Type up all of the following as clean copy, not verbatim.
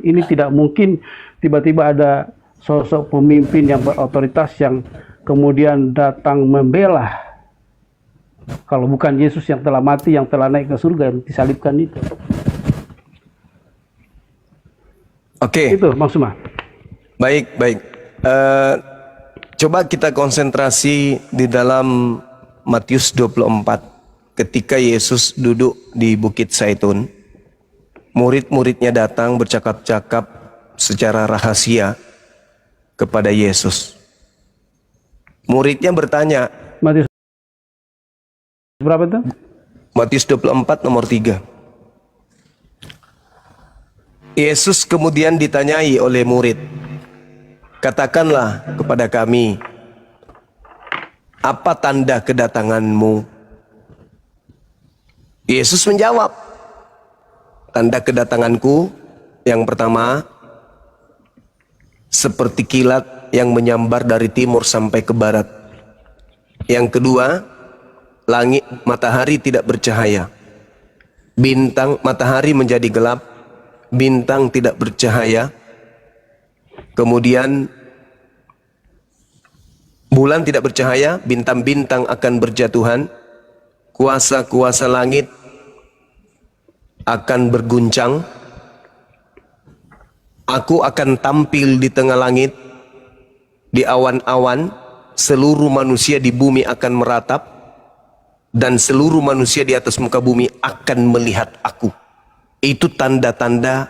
Ini tidak mungkin tiba-tiba ada sosok pemimpin yang berotoritas yang kemudian datang membela. Kalau bukan Yesus yang telah mati, yang telah naik ke surga, yang disalibkan itu. Oke. Itu maksudnya. Baik. Coba kita konsentrasi di dalam Matius 24. Ketika Yesus duduk di Bukit Zaitun, murid-muridnya datang bercakap-cakap secara rahasia kepada Yesus. Muridnya bertanya, Matius berapa itu? Matius 24 nomor 3. Yesus kemudian ditanyai oleh murid, katakanlah kepada kami, apa tanda kedatanganmu? Yesus menjawab, tanda kedatanganku yang pertama, seperti kilat yang menyambar dari timur sampai ke barat. Yang kedua, langit matahari tidak bercahaya. Matahari menjadi gelap, bintang tidak bercahaya. Kemudian bulan tidak bercahaya, bintang-bintang akan berjatuhan, kuasa-kuasa langit akan berguncang. Aku akan tampil di tengah langit, di awan-awan, seluruh manusia di bumi akan meratap, dan seluruh manusia di atas muka bumi akan melihat aku. Itu tanda-tanda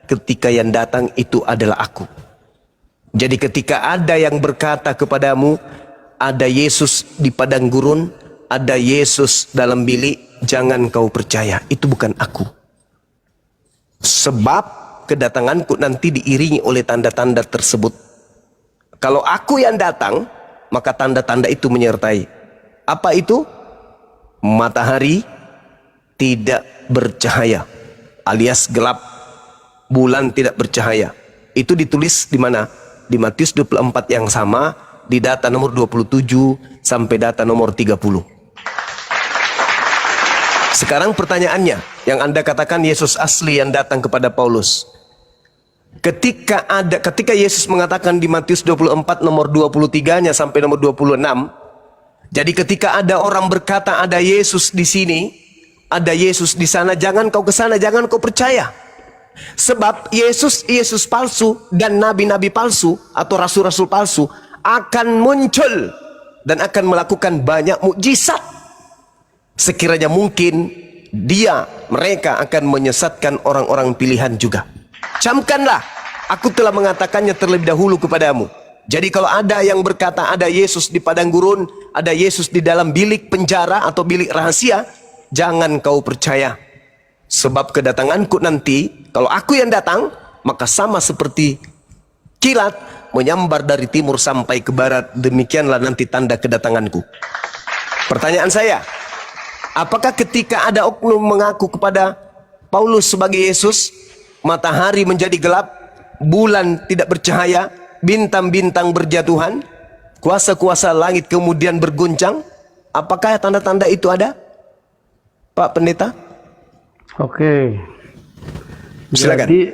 ketika yang datang itu adalah aku. Jadi ketika ada yang berkata kepadamu, ada Yesus di padang gurun, ada Yesus dalam bilik, jangan kau percaya, itu bukan aku. Sebab kedatanganku nanti diiringi oleh tanda-tanda tersebut. Kalau aku yang datang, maka tanda-tanda itu menyertai. Apa itu? Matahari tidak bercahaya, alias gelap. Bulan tidak bercahaya. Itu ditulis di mana? Di Matius 24 yang sama, di data nomor 27 sampai data nomor 30. Sekarang pertanyaannya, yang Anda katakan Yesus asli yang datang kepada Paulus. Ketika Yesus mengatakan di Matius 24 nomor 23-nya sampai nomor 26, jadi ketika ada orang berkata ada Yesus di sini, ada Yesus di sana, jangan kau ke sana, jangan kau percaya. Sebab Yesus palsu dan nabi-nabi palsu atau rasul-rasul palsu akan muncul dan akan melakukan banyak mukjizat. Sekiranya mungkin mereka akan menyesatkan orang-orang pilihan juga. Camkanlah, aku telah mengatakannya terlebih dahulu kepadamu. Jadi kalau ada yang berkata ada Yesus di padang gurun, ada Yesus di dalam bilik penjara atau bilik rahasia, jangan kau percaya. Sebab kedatanganku nanti, kalau aku yang datang, maka sama seperti kilat menyambar dari timur sampai ke barat. Demikianlah nanti tanda kedatanganku. Pertanyaan saya, apakah ketika ada oknum mengaku kepada Paulus sebagai Yesus, matahari menjadi gelap, bulan tidak bercahaya, bintang-bintang berjatuhan, kuasa-kuasa langit kemudian berguncang, apakah tanda-tanda itu ada? Pak Pendeta? Oke. Silakan. Jadi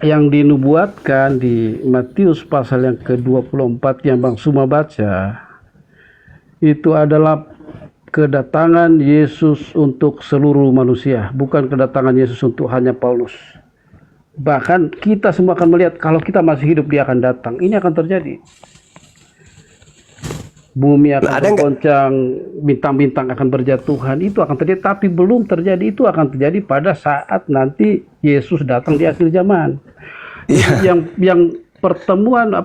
yang dinubuatkan di Matius pasal yang ke-24 yang Bang Suma baca, itu adalah kedatangan Yesus untuk seluruh manusia, bukan kedatangan Yesus untuk hanya Paulus. Bahkan kita semua akan melihat kalau kita masih hidup dia akan datang. Ini akan terjadi. Bumi akan bergoncang, bintang-bintang akan berjatuhan, itu akan terjadi, tapi belum terjadi. Itu akan terjadi pada saat nanti Yesus datang di akhir zaman. Yang pertemuan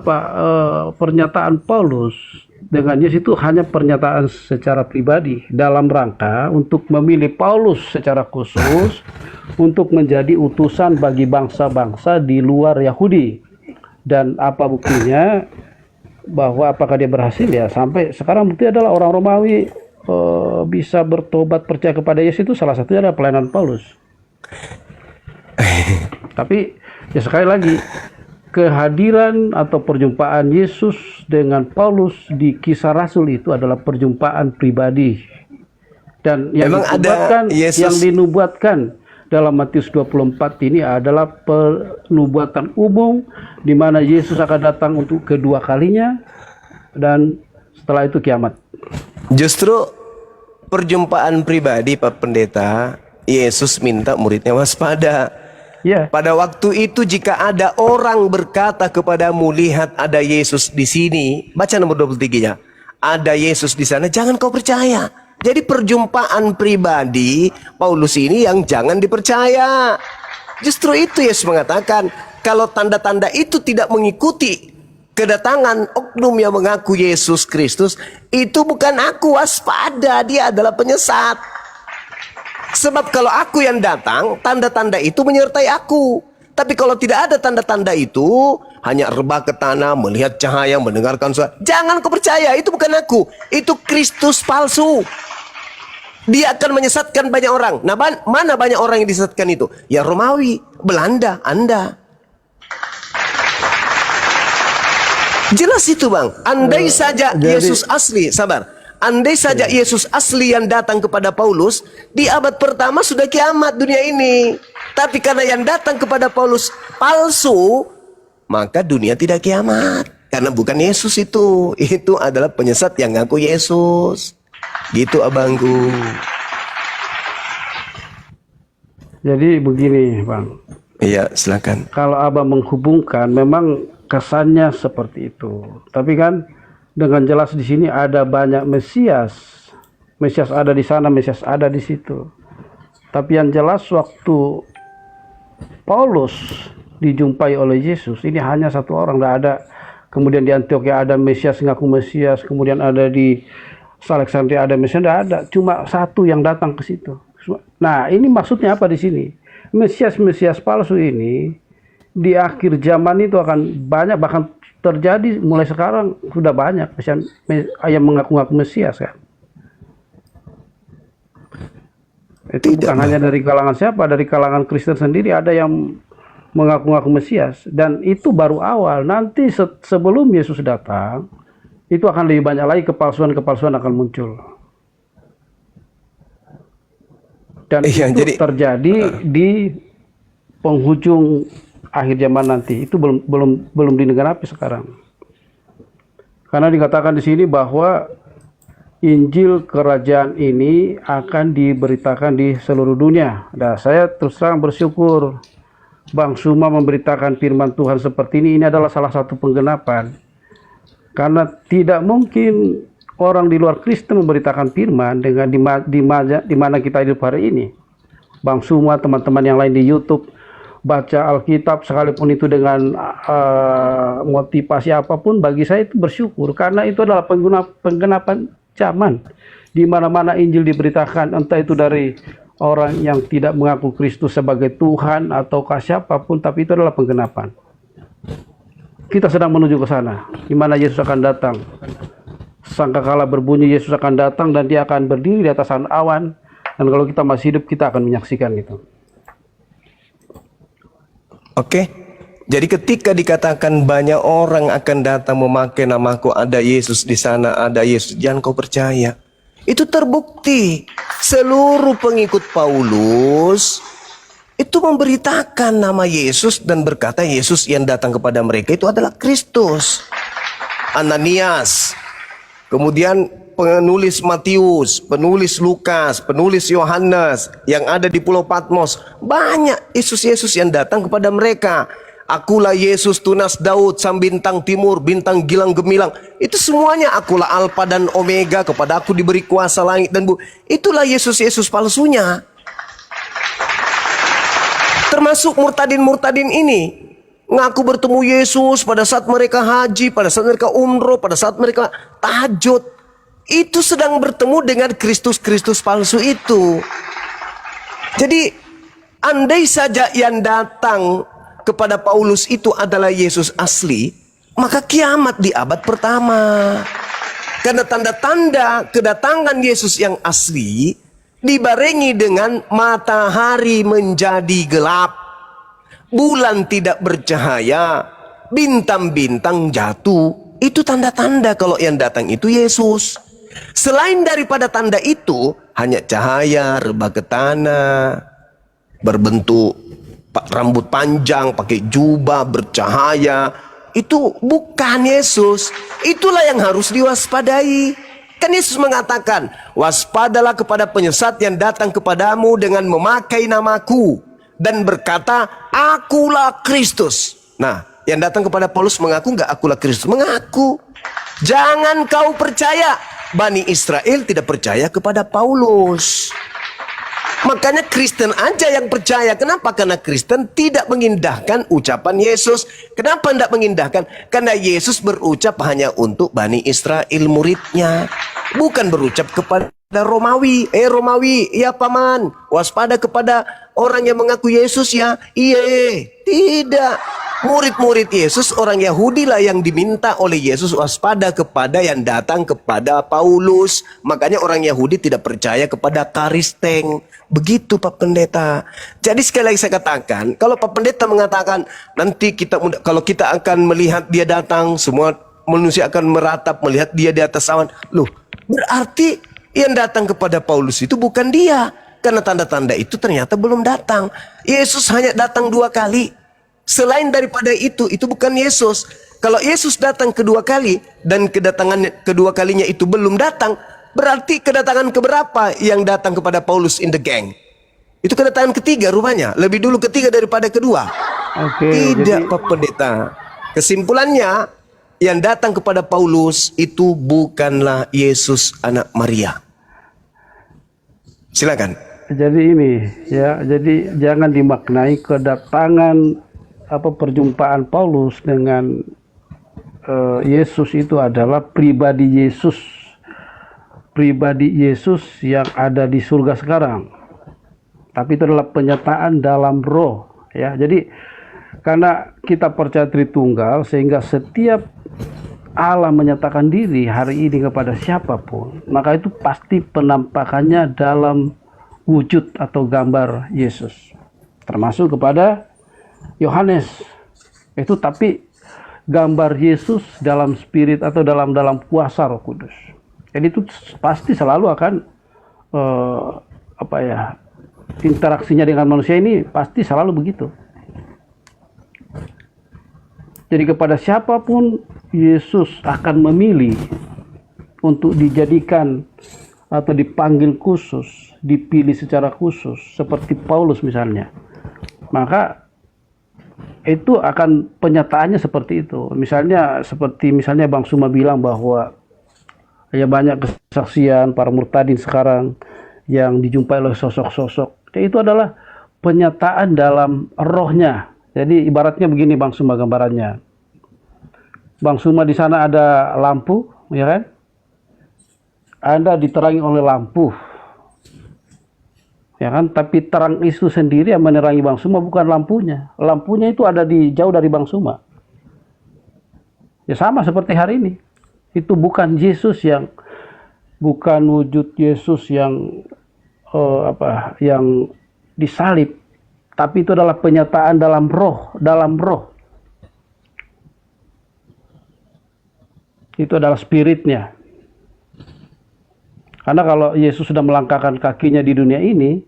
pernyataan Paulus dengan Yesus itu hanya pernyataan secara pribadi dalam rangka untuk memilih Paulus secara khusus untuk menjadi utusan bagi bangsa-bangsa di luar Yahudi. Dan apa buktinya? Bahwa apakah dia berhasil, ya sampai sekarang bukti adalah orang Romawi bisa bertobat percaya kepada Yesus, itu salah satunya adalah pelayanan Paulus. Tapi ya sekali lagi, kehadiran atau perjumpaan Yesus dengan Paulus di Kisah Rasul itu adalah perjumpaan pribadi. Dan yang dinubuatkan dalam Matius 24 ini adalah penubuatan umum di mana Yesus akan datang untuk kedua kalinya dan setelah itu kiamat. Justru perjumpaan pribadi Pak Pendeta, Yesus minta muridnya waspada. Ya. Pada waktu itu jika ada orang berkata kepadamu, lihat ada Yesus di sini, baca nomor 23-nya. Ada Yesus di sana, jangan kau percaya. Jadi perjumpaan pribadi Paulus ini yang jangan dipercaya. Justru itu Yesus mengatakan, kalau tanda-tanda itu tidak mengikuti kedatangan oknum yang mengaku Yesus Kristus, itu bukan aku, waspada, dia adalah penyesat. Sebab kalau aku yang datang, tanda-tanda itu menyertai aku. Tapi kalau tidak ada tanda-tanda itu, hanya rebah ke tanah, melihat cahaya, mendengarkan suara, jangan kau percaya, itu bukan aku, itu Kristus palsu. Dia akan menyesatkan banyak orang. Nah, mana banyak orang yang disesatkan itu? Ya Romawi, Belanda, Anda. Jelas itu bang. Andai saja Yesus asli, sabar. Andai saja Yesus asli yang datang kepada Paulus, di abad pertama sudah kiamat dunia ini. Tapi karena yang datang kepada Paulus palsu, maka dunia tidak kiamat. Karena bukan Yesus itu. Itu adalah penyesat yang ngaku Yesus. Gitu abangku. Jadi begini bang. Iya silakan. Kalau abang menghubungkan memang kesannya seperti itu. Tapi kan dengan jelas di sini ada banyak Mesias. Mesias ada di sana, Mesias ada di situ. Tapi yang jelas waktu Paulus dijumpai oleh Yesus, ini hanya satu orang, tidak ada. Kemudian di Antioquia ada Mesias ngaku Mesias, kemudian ada di Alexandria ada Mesias, tidak ada. Cuma satu yang datang ke situ. Nah, ini maksudnya apa di sini? Mesias palsu ini di akhir zaman itu akan banyak, bahkan terjadi mulai sekarang sudah banyak yang mengaku-ngaku Mesias kan. Itu bukan hanya dari kalangan siapa, dari kalangan Kristen sendiri ada yang mengaku-ngaku Mesias, dan itu baru awal. Nanti sebelum Yesus datang, itu akan lebih banyak lagi kepalsuan-kepalsuan akan muncul. Dan itu terjadi di penghujung akhir zaman nanti. Itu belum di negara api sekarang. Karena dikatakan di sini bahwa Injil kerajaan ini akan diberitakan di seluruh dunia. Nah, saya terus terang bersyukur Bang Suma memberitakan firman Tuhan seperti ini. Ini adalah salah satu penggenapan. Karena tidak mungkin orang di luar Kristen memberitakan firman dengan di mana kita hidup hari ini. Bang Suma, teman-teman yang lain di YouTube, baca Alkitab sekalipun itu dengan motivasi apapun, bagi saya itu bersyukur. Karena itu adalah penggenapan zaman. Di mana-mana Injil diberitakan, entah itu dari orang yang tidak mengaku Kristus sebagai Tuhan ataukah siapapun, tapi itu adalah penggenapan. Kita sedang menuju ke sana, di mana Yesus akan datang. Sangkakala berbunyi, Yesus akan datang dan dia akan berdiri di atas awan. Dan kalau kita masih hidup, kita akan menyaksikan itu. Oke. Jadi ketika dikatakan banyak orang akan datang memakai namaku, ada Yesus di sana, ada Yesus, jangan kau percaya. Itu terbukti. Seluruh pengikut Paulus itu memberitakan nama Yesus dan berkata Yesus yang datang kepada mereka itu adalah Kristus. Ananias, kemudian penulis Matius, penulis Lukas, penulis Yohanes yang ada di Pulau Patmos, banyak Yesus-Yesus yang datang kepada mereka. Akulah Yesus tunas Daud, sang bintang timur, bintang gilang gemilang. Itu semuanya akulah Alfa dan Omega, kepada aku diberi kuasa langit dan bumi. Itulah Yesus-Yesus palsunya. Termasuk murtadin-murtadin ini ngaku bertemu Yesus pada saat mereka haji, pada saat mereka umroh, pada saat mereka tahajud. Itu sedang bertemu dengan Kristus-Kristus palsu itu. Jadi andai saja yang datang kepada Paulus itu adalah Yesus asli, maka kiamat di abad pertama. Karena tanda-tanda kedatangan Yesus yang asli dibarengi dengan matahari menjadi gelap, bulan tidak bercahaya, bintang-bintang jatuh. Itu tanda-tanda kalau yang datang itu Yesus. Selain daripada tanda itu, hanya cahaya, rebah ke tanah. berbentuk rambut panjang, pakai jubah, bercahaya. Itu bukan Yesus. Itulah yang harus diwaspadai. Kan Yesus mengatakan, waspadalah kepada penyesat yang datang kepadamu dengan memakai namaku dan berkata, akulah Kristus. Nah, yang datang kepada Paulus mengaku nggak akulah Kristus? Mengaku. Jangan kau percaya. Bani Israel tidak percaya kepada Paulus. Makanya Kristen aja yang percaya. Kenapa? Karena Kristen tidak mengindahkan ucapan Yesus. Kenapa tidak mengindahkan? Karena Yesus berucap hanya untuk Bani Israel muridnya. Bukan berucap kepada Romawi. Romawi, ya paman, waspada kepada orang yang mengaku Yesus ya. Iya, tidak. Murid-murid Yesus, orang Yahudi lah yang diminta oleh Yesus waspada kepada yang datang kepada Paulus. Makanya orang Yahudi tidak percaya kepada Karisteng. Begitu Pak Pendeta. Jadi sekali lagi saya katakan, kalau Pak Pendeta mengatakan nanti kalau kita akan melihat dia datang, semua manusia akan meratap melihat dia di atas awan. Loh, berarti yang datang kepada Paulus itu bukan dia. Karena tanda-tanda itu ternyata belum datang. Yesus hanya datang 2 kali. Selain daripada itu bukan Yesus. Kalau Yesus datang kedua kali dan kedatangan kedua kalinya itu belum datang, berarti kedatangan keberapa yang datang kepada Paulus in the gang? Itu kedatangan ketiga rupanya. Lebih dulu ketiga daripada kedua. Tidak, Pak Pendeta. Kesimpulannya, yang datang kepada Paulus itu bukanlah Yesus anak Maria. Silakan. Jadi ini ya, jadi jangan dimaknai kedatangan perjumpaan Paulus dengan Yesus itu adalah pribadi Yesus yang ada di surga sekarang. Tapi itu adalah penyataan dalam roh ya. Jadi karena kita percaya Tritunggal, sehingga setiap Allah menyatakan diri hari ini kepada siapapun, maka itu pasti penampakannya dalam wujud atau gambar Yesus, termasuk kepada Yohanes itu, tapi gambar Yesus dalam spirit atau dalam kuasa Roh Kudus. Jadi itu pasti selalu akan interaksinya dengan manusia ini pasti selalu begitu. Jadi kepada siapapun Yesus akan memilih untuk dijadikan atau dipanggil khusus, dipilih secara khusus, seperti Paulus misalnya. Maka itu akan penyataannya seperti itu. Misalnya Bang Suma bilang bahwa ya banyak kesaksian para murtadin sekarang yang dijumpai oleh sosok-sosok. Itu adalah penyataan dalam rohnya. Jadi ibaratnya begini Bang Suma gambarannya. Bang Suma di sana ada lampu, ya kan? Anda diterangi oleh lampu. Ya kan, tapi terang itu sendiri yang menerangi Bang Suma, bukan lampunya. Lampunya itu ada jauh dari Bang Suma. Ya sama seperti hari ini. Itu bukan Yesus bukan wujud Yesus yang yang disalib, tapi itu adalah penyataan dalam roh. Itu adalah spiritnya. Karena kalau Yesus sudah melangkahkan kakinya di dunia ini,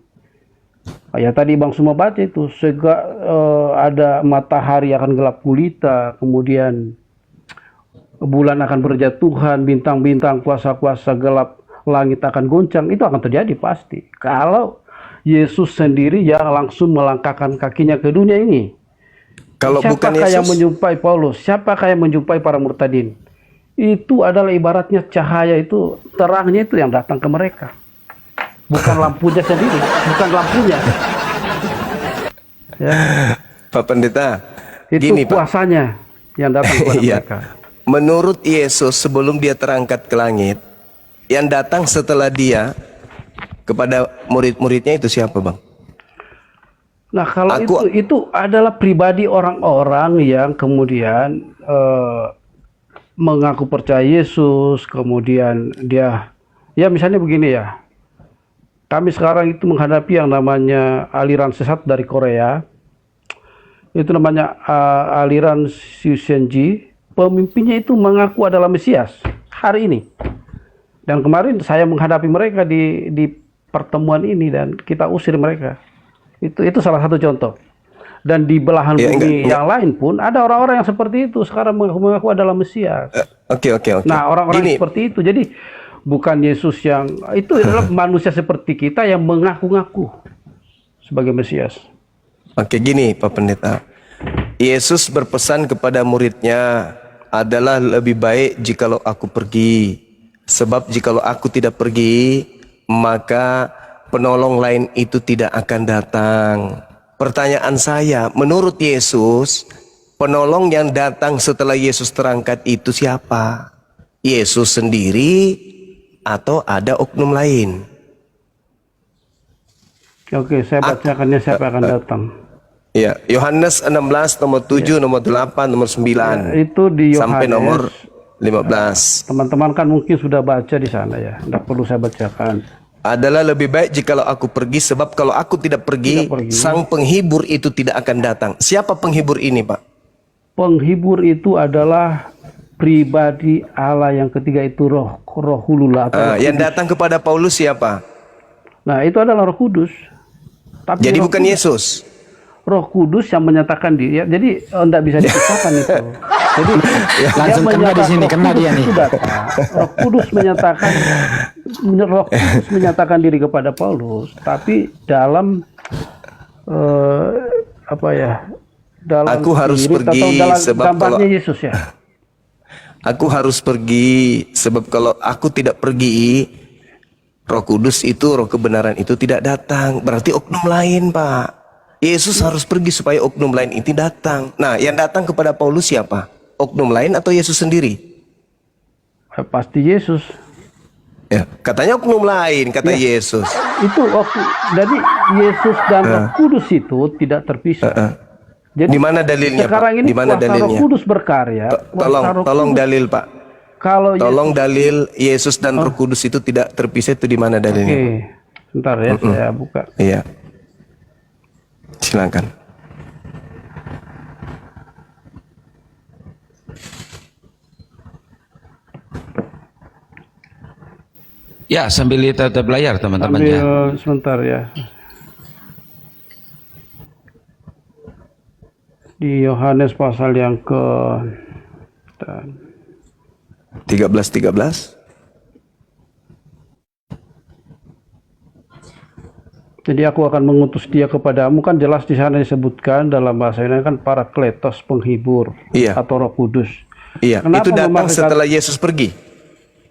ya tadi Bang Suma baca itu, ada matahari akan gelap gulita, kemudian bulan akan berjatuhan, bintang-bintang, kuasa-kuasa gelap langit akan goncang. Itu akan terjadi pasti. Kalau Yesus sendiri yang langsung melangkahkan kakinya ke dunia ini. Kalau bukan Yesus, yang menjumpai Paulus? Siapakah yang menjumpai para murtadin? Itu adalah ibaratnya cahaya itu, terangnya itu yang datang ke mereka. Bukan lampunya sendiri, bukan lampunya. Ya. Pak Pendeta, itu gini, kuasanya Pak, yang datang kepada mereka. Menurut Yesus sebelum dia terangkat ke langit, yang datang setelah dia kepada murid-muridnya itu siapa, Bang? Nah, kalau itu adalah pribadi orang-orang yang kemudian mengaku percaya Yesus, kemudian dia, ya misalnya begini ya, kami sekarang itu menghadapi yang namanya aliran sesat dari Korea, itu namanya aliran Shusenji, pemimpinnya itu mengaku adalah Mesias hari ini. Dan kemarin saya menghadapi mereka di pertemuan ini dan kita usir mereka. Itu salah satu contoh. Dan di belahan Ya, bumi enggak. yang lain pun ada orang-orang yang seperti itu sekarang mengaku adalah Mesias. Oke. Nah, orang-orang Gini, seperti itu. Jadi bukan Yesus yang itu adalah manusia seperti kita yang mengaku-ngaku sebagai Mesias. oke gini Pak Pendeta. Yesus berpesan kepada muridnya adalah lebih baik jikalau aku pergi. Sebab jikalau aku tidak pergi, maka penolong lain itu tidak akan datang. Pertanyaan saya, menurut Yesus, penolong yang datang setelah Yesus terangkat itu siapa? Yesus sendiri atau ada oknum lain? Oke, saya bacakannya siapa akan datang. Ya, Yohanes 16 nomor 7, nomor 8, nomor 9 Itu di sampai Yohanes. nomor 15. Teman-teman kan mungkin sudah baca di sana ya. Tidak perlu saya bacakan. Adalah lebih baik jikalau aku pergi, sebab kalau aku tidak pergi, sang penghibur itu tidak akan datang. Siapa penghibur ini, Pak? Penghibur itu adalah pribadi Allah yang ketiga, itu roh hulula atau Yang datang kepada Paulus siapa? Nah, itu adalah Roh Kudus. Tapi Jadi Roh bukan Kudus, Yesus. Roh Kudus yang menyatakan diri. Ya, jadi tidak bisa dipisahkan itu. Jadi Langsung kena di sini, kena dia nih. Roh Kudus menyatakan diri kepada Paulus, tapi dalam dalam Aku harus spirit pergi, atau dalam sebab gambarnya kalau- Yesus ya. Aku harus pergi, sebab kalau aku tidak pergi, Roh Kudus itu, Roh kebenaran itu tidak datang. Berarti oknum lain, Pak. Yesus harus pergi supaya oknum lain itu datang. Nah, yang datang kepada Paulus siapa? Oknum lain atau Yesus sendiri? Pasti Yesus. Ya, katanya oknum lain, kata Yesus. Itu jadi Yesus dan Roh Kudus itu tidak terpisah. Jadi Di mana dalilnya, sekarang Pak? ini Di mana kuasa Roh dalilnya? Kudus berkarya. Tolong dalil, Pak. Kalau Tolong dalil Yesus dan Roh Kudus itu tidak terpisah, itu di mana dalilnya? Oke, sebentar ya, saya buka. Iya. Silakan. Ya, sambil kita belajar teman-teman Ambil ya. sebentar ya. Di Yohanes pasal yang ke 13. Jadi aku akan mengutus dia kepadamu, kan jelas di sana disebutkan dalam bahasa Yunani kan Parakletos, penghibur, Iya. atau Roh Kudus. Iya, Kenapa itu datang memakai setelah Yesus pergi.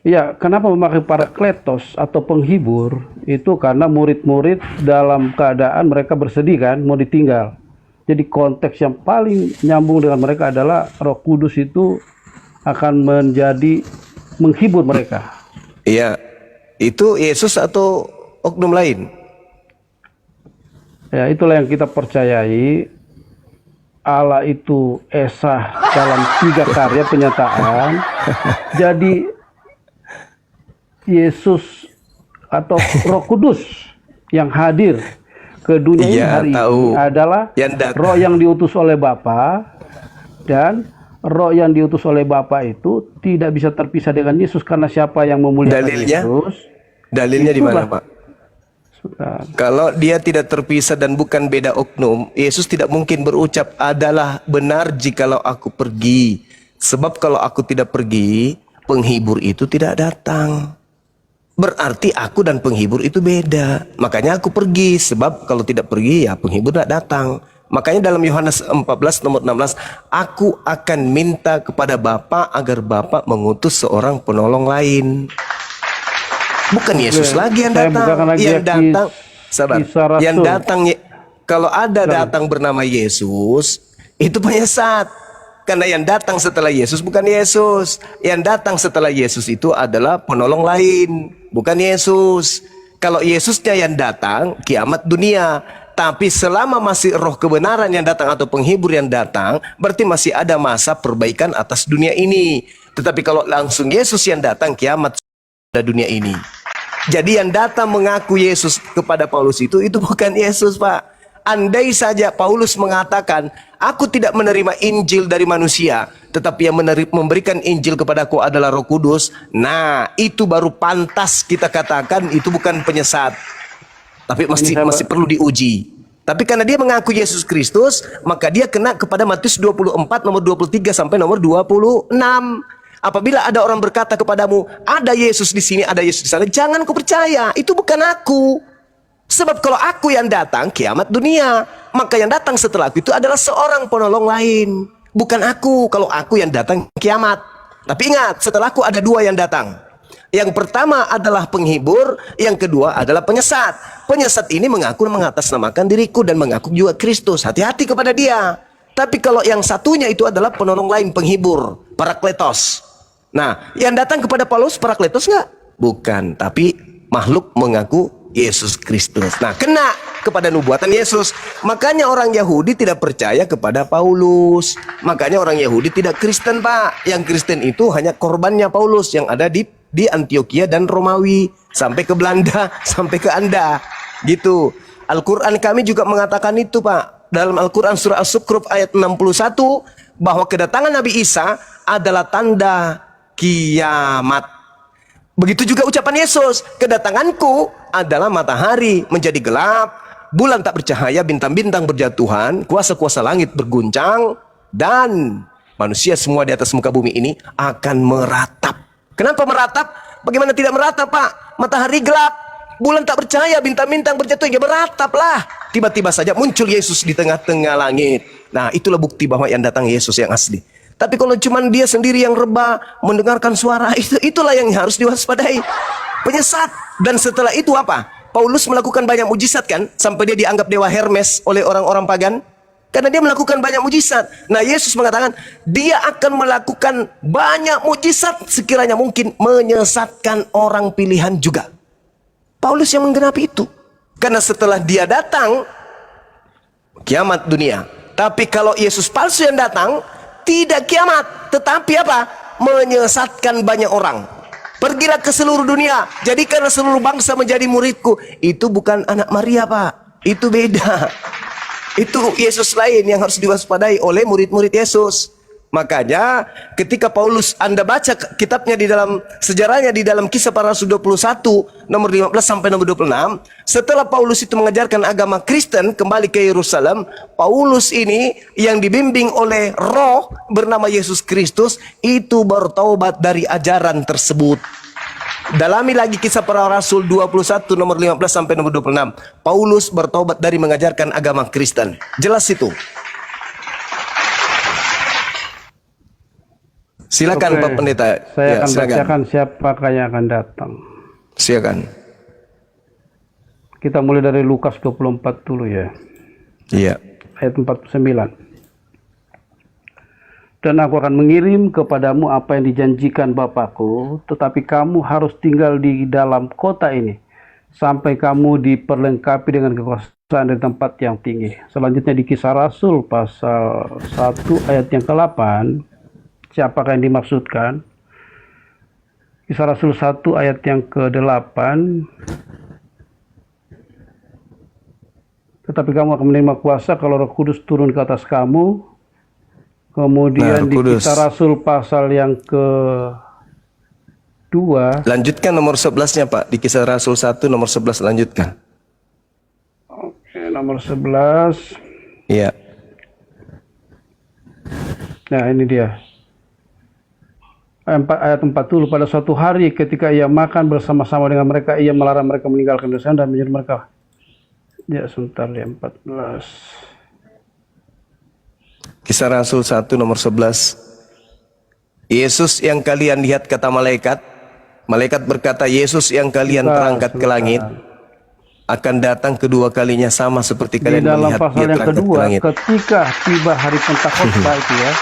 Ya, kenapa memakai Parakletos atau penghibur? Itu karena murid-murid dalam keadaan mereka bersedih kan, mau ditinggal. Jadi konteks yang paling nyambung dengan mereka adalah Roh Kudus itu akan menjadi menghibur mereka. Iya, itu Yesus atau oknum lain? Ya, itulah yang kita percayai. Allah itu esa dalam 3 karya penyataan. Jadi Yesus atau Roh Kudus yang hadir ke dunia ini Iya, hari tahu. ini adalah Yang Roh yang diutus oleh Bapa, dan Roh yang diutus oleh Bapa itu tidak bisa terpisah dengan Yesus, karena siapa yang memuliakan Dalilnya? Yesus? Dalilnya di mana, Itulah. Pak? Kalau dia tidak terpisah dan bukan beda oknum, Yesus tidak mungkin berucap adalah benar jikalau aku pergi. Sebab kalau aku tidak pergi, penghibur itu tidak datang. Berarti aku dan penghibur itu beda. Makanya aku pergi, sebab kalau tidak pergi ya penghibur tidak datang. Makanya dalam Yohanes 14 nomor 16, aku akan minta kepada Bapa agar Bapa mengutus seorang penolong lain. Bukan Yesus lagi yang Saya bukakan datang. lagi Yang ya, datang, sabar. Kisah Rasul. Yang datang, kalau ada datang bernama Yesus, itu penyesat. Karena yang datang setelah Yesus bukan Yesus. Yang datang setelah Yesus itu adalah penolong lain, bukan Yesus. Kalau Yesusnya yang datang, kiamat dunia. Tapi selama masih roh kebenaran yang datang atau penghibur yang datang, berarti masih ada masa perbaikan atas dunia ini. Tetapi kalau langsung Yesus yang datang, kiamat pada dunia ini. Jadi yang datang mengaku Yesus kepada Paulus itu bukan Yesus, Pak. Andai saja Paulus mengatakan, aku tidak menerima Injil dari manusia, tetapi yang memberikan Injil kepadaku adalah Roh Kudus. Nah, itu baru pantas kita katakan itu bukan penyesat. Tapi masih perlu diuji. Tapi karena dia mengaku Yesus Kristus, maka dia kena kepada Matius 24 nomor 23 sampai nomor 26. Apabila ada orang berkata kepadamu, ada Yesus di sini, ada Yesus di sana, jangan kau percaya, itu bukan aku. Sebab kalau aku yang datang, kiamat dunia. Maka yang datang setelah aku itu adalah seorang penolong lain. Bukan aku, kalau aku yang datang kiamat. Tapi ingat, setelahku ada dua yang datang. Yang pertama adalah penghibur, yang kedua adalah penyesat. Penyesat ini mengaku mengatasnamakan diriku dan mengaku juga Kristus. Hati-hati kepada dia. Tapi kalau yang satunya itu adalah penolong lain, penghibur, Parakletos. Nah, yang datang kepada Paulus Parakletos enggak? Bukan, tapi makhluk mengaku Yesus Kristus. Nah, kena kepada nubuatan Yesus. Makanya orang Yahudi tidak percaya kepada Paulus. Makanya orang Yahudi tidak Kristen, Pak. Yang Kristen itu hanya korbannya Paulus yang ada di Antioquia dan Romawi. Sampai ke Belanda, sampai ke Anda. Gitu. Al-Quran kami juga mengatakan itu, Pak. Dalam Al-Quran surah As-Sukruf ayat 61. Bahwa kedatangan Nabi Isa adalah tanda kiamat. Begitu juga ucapan Yesus, kedatanganku adalah matahari menjadi gelap, bulan tak bercahaya, bintang-bintang berjatuhan, kuasa-kuasa langit berguncang, dan manusia semua di atas muka bumi ini akan meratap. Kenapa meratap? Bagaimana tidak meratap, Pak? Matahari gelap, bulan tak bercahaya, bintang-bintang berjatuhan, ya merataplah. Tiba-tiba saja muncul Yesus di tengah-tengah langit. Nah, itulah bukti bahwa yang datang Yesus yang asli. Tapi kalau cuma dia sendiri yang rebah mendengarkan suara, itulah yang harus diwaspadai. Penyesat. Dan setelah itu apa? Paulus melakukan banyak mujizat kan? Sampai dia dianggap dewa Hermes oleh orang-orang pagan. Karena dia melakukan banyak mujizat. Nah, Yesus mengatakan dia akan melakukan banyak mujizat sekiranya mungkin menyesatkan orang pilihan juga. Paulus yang menggenapi itu. Karena setelah dia datang, kiamat dunia. Tapi kalau Yesus palsu yang datang, tidak kiamat, tetapi apa? Menyesatkan banyak orang. Pergilah ke seluruh dunia, jadikanlah seluruh bangsa menjadi muridku. Itu bukan anak Maria, Pak. Itu beda. Itu Yesus lain yang harus diwaspadai oleh murid-murid Yesus. Makanya ketika Paulus, Anda baca kitabnya di dalam sejarahnya di dalam Kisah Para Rasul 21 nomor 15 sampai nomor 26, setelah Paulus itu mengajarkan agama Kristen kembali ke Yerusalem, Paulus ini yang dibimbing oleh Roh bernama Yesus Kristus itu bertaubat dari ajaran tersebut. Dalami lagi Kisah Para Rasul 21 nomor 15 sampai nomor 26. Paulus bertaubat dari mengajarkan agama Kristen. Jelas itu. Silakan Pak Pendeta. Saya akan bacakan siapakah yang akan datang. Silakan. Kita mulai dari Lukas 24 dulu ya. Iya. Ayat 49. Dan aku akan mengirim kepadamu apa yang dijanjikan Bapakku, tetapi kamu harus tinggal di dalam kota ini sampai kamu diperlengkapi dengan kekuasaan dari tempat yang tinggi. Selanjutnya di Kisah Rasul pasal 1 ayat yang ke-8. Siapakah yang dimaksudkan? Kisah Rasul 1 ayat yang ke-8. Tetapi kamu akan menerima kuasa kalau Roh Kudus turun ke atas kamu. Kemudian di Kisah Rasul pasal yang ke-2. Lanjutkan nomor 11-nya, Pak. Di Kisah Rasul 1 nomor 11 lanjutkan. Oke, nomor 11. Iya. Nah, ini dia. Ayat 40, pada suatu hari ketika ia makan bersama-sama dengan mereka, ia melarang mereka meninggalkan dosa dan menyuruh mereka. Ya, sebentar ya, 14. Kisah Rasul 1 nomor 11. Yesus yang kalian lihat kata malaikat. Malaikat berkata, Yesus yang kalian terangkat ke langit akan datang kedua kalinya sama seperti kalian melihat dia terangkat ke langit. Ketika tiba hari Pentakosta itu ya.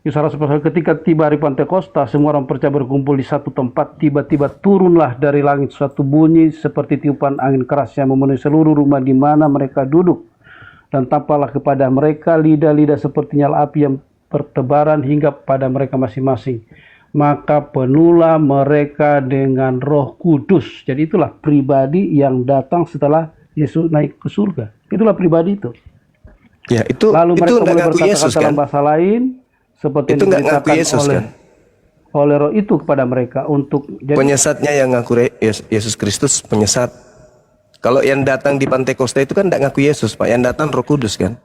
Kisah Rasul pasal ketika tiba hari Pentakosta, semua orang percaya berkumpul di satu tempat. Tiba-tiba turunlah dari langit suatu bunyi seperti tiupan angin keras yang memenuhi seluruh rumah di mana mereka duduk. Dan tampaklah kepada mereka lidah-lidah seperti nyala api yang bertebaran hingga pada mereka masing-masing. Maka penuhlah mereka dengan Roh Kudus. Jadi itulah pribadi yang datang setelah Yesus naik ke surga. Itulah pribadi itu. Ya, itu lalu mereka itu mulai berkata-kata Yesus, dalam kan? bahasa lain. Seperti itu yang diberitakan Yesus, oleh, kan? oleh Roh itu kepada mereka untuk penyesatnya yang ngaku Yesus Kristus penyesat. Kalau yang datang di Pantekosta itu kan tidak ngaku Yesus, Pak. Yang datang Roh Kudus kan.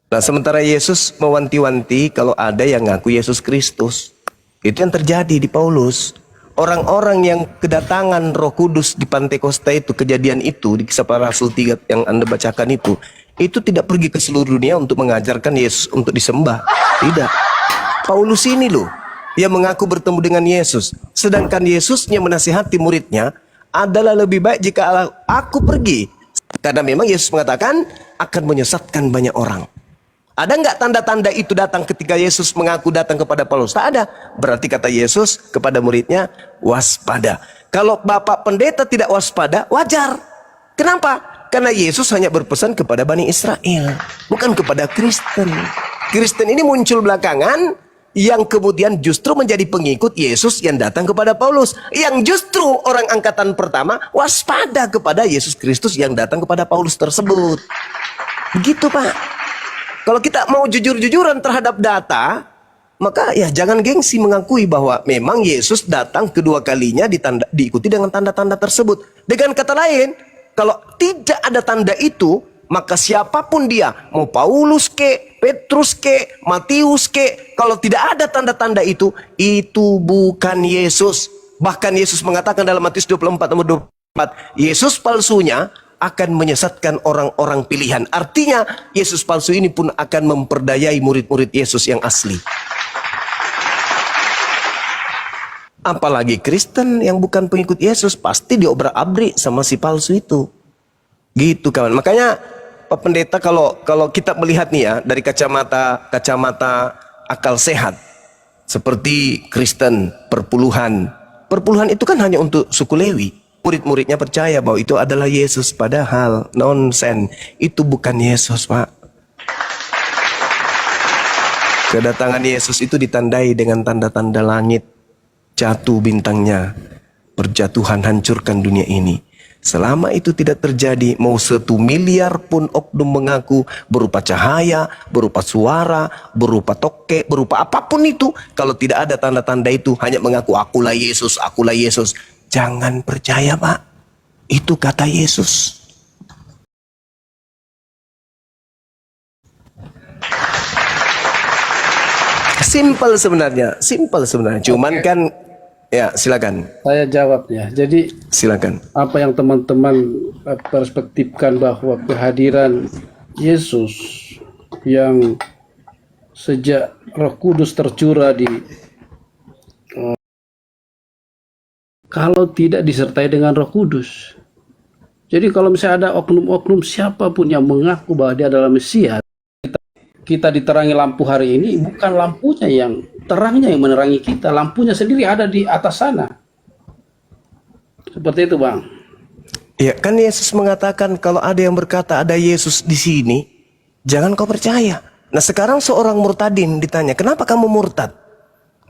Nah, sementara Yesus mewanti-wanti kalau ada yang ngaku Yesus Kristus. Itu yang terjadi di Paulus. Orang-orang yang kedatangan Roh Kudus di Pantekosta itu, kejadian itu di Kisah Para Rasul 3 yang Anda bacakan itu tidak pergi ke seluruh dunia untuk mengajarkan Yesus untuk disembah. Tidak. Paulus ini loh yang mengaku bertemu dengan Yesus. Sedangkan Yesusnya menasihati muridnya, adalah lebih baik jika aku pergi. Karena memang Yesus mengatakan akan menyesatkan banyak orang. Ada nggak tanda-tanda itu datang ketika Yesus mengaku datang kepada Paulus? Tak ada. Berarti kata Yesus kepada muridnya, waspada. Kalau Bapak Pendeta tidak waspada, wajar. Kenapa? Karena Yesus hanya berpesan kepada Bani Israel, bukan kepada Kristen. Kristen ini muncul belakangan, yang kemudian justru menjadi pengikut Yesus yang datang kepada Paulus. Yang justru orang angkatan pertama waspada kepada Yesus Kristus yang datang kepada Paulus tersebut. Begitu, Pak. Kalau kita mau jujur-jujuran terhadap data, maka ya jangan gengsi mengakui bahwa memang Yesus datang kedua kalinya diikuti dengan tanda-tanda tersebut. Dengan kata lain, kalau tidak ada tanda itu, maka siapapun dia, mau Paulus ke, Petrus ke, Matius ke, kalau tidak ada tanda-tanda itu bukan Yesus. Bahkan Yesus mengatakan dalam Matius 24 nomor 24, Yesus palsunya akan menyesatkan orang-orang pilihan. Artinya Yesus palsu ini pun akan memperdayai murid-murid Yesus yang asli. Apalagi Kristen yang bukan pengikut Yesus pasti diobrak-abrik sama si palsu itu. Gitu kawan. Makanya Pak Pendeta, kalau kita melihat nih ya dari kacamata akal sehat, seperti Kristen perpuluhan itu kan hanya untuk suku Lewi. Murid-muridnya percaya bahwa itu adalah Yesus, padahal nonsen, itu bukan Yesus, Pak. Kedatangan Yesus itu ditandai dengan tanda-tanda langit, jatuh bintangnya, perjatuhan hancurkan dunia ini. Selama itu tidak terjadi, mau 1 miliar pun oknum mengaku berupa cahaya, berupa suara, berupa tokek, berupa apapun itu, kalau tidak ada tanda-tanda itu, hanya mengaku akulah Yesus, akulah Yesus. Jangan percaya, Pak. Itu kata Yesus. Simple sebenarnya. Cuman kan, ya silakan. Saya jawab ya. Jadi Silakan. apa yang teman-teman perspektifkan bahwa kehadiran Yesus yang sejak Roh Kudus tercurah kalau tidak disertai dengan Roh Kudus. Jadi kalau misalnya ada oknum-oknum siapapun yang mengaku bahwa dia adalah Mesias, kita diterangi lampu hari ini, bukan lampunya yang terangnya yang menerangi kita, lampunya sendiri ada di atas sana. Seperti itu, Bang. Ya, kan Yesus mengatakan kalau ada yang berkata ada Yesus di sini, jangan kau percaya. Nah, sekarang seorang murtadin ditanya, kenapa kamu murtad?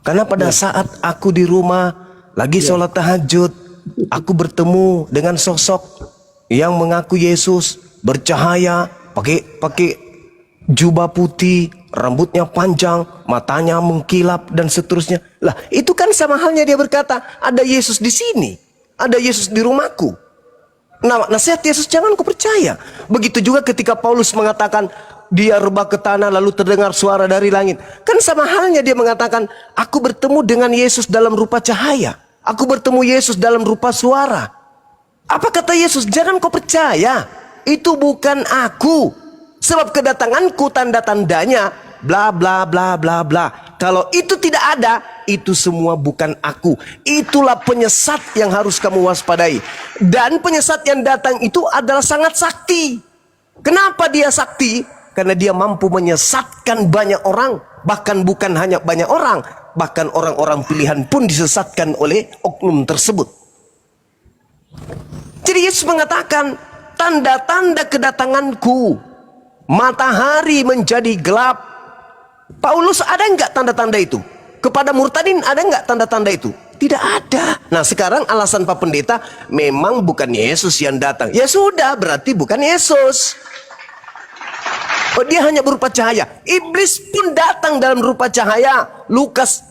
Karena pada saat aku di rumah lagi sholat tahajud, aku bertemu dengan sosok yang mengaku Yesus, bercahaya, pakai jubah putih, rambutnya panjang, matanya mengkilap dan seterusnya. Lah, itu kan sama halnya dia berkata, ada Yesus di sini, ada Yesus di rumahku. Nah, nasihat Yesus jangan kau percaya. Begitu juga ketika Paulus mengatakan dia rebah ke tanah lalu terdengar suara dari langit. Kan sama halnya dia mengatakan, aku bertemu dengan Yesus dalam rupa cahaya. Aku bertemu Yesus dalam rupa suara. Apa kata Yesus? Jangan kau percaya. Itu bukan aku. Sebab kedatanganku tanda-tandanya bla bla bla bla bla. Kalau itu tidak ada, itu semua bukan aku. Itulah penyesat yang harus kamu waspadai. Dan penyesat yang datang itu adalah sangat sakti. Kenapa dia sakti? Karena dia mampu menyesatkan banyak orang. Bahkan bukan hanya banyak orang, bahkan orang-orang pilihan pun disesatkan oleh oknum tersebut. Jadi Yesus mengatakan, tanda-tanda kedatanganku, matahari menjadi gelap. Paulus ada enggak tanda-tanda itu? Kepada murtadin ada enggak tanda-tanda itu? Tidak ada. Nah, sekarang alasan Pak Pendeta, memang bukan Yesus yang datang. Ya sudah, berarti bukan Yesus. Oh, dia hanya berupa cahaya. Iblis pun datang dalam rupa cahaya.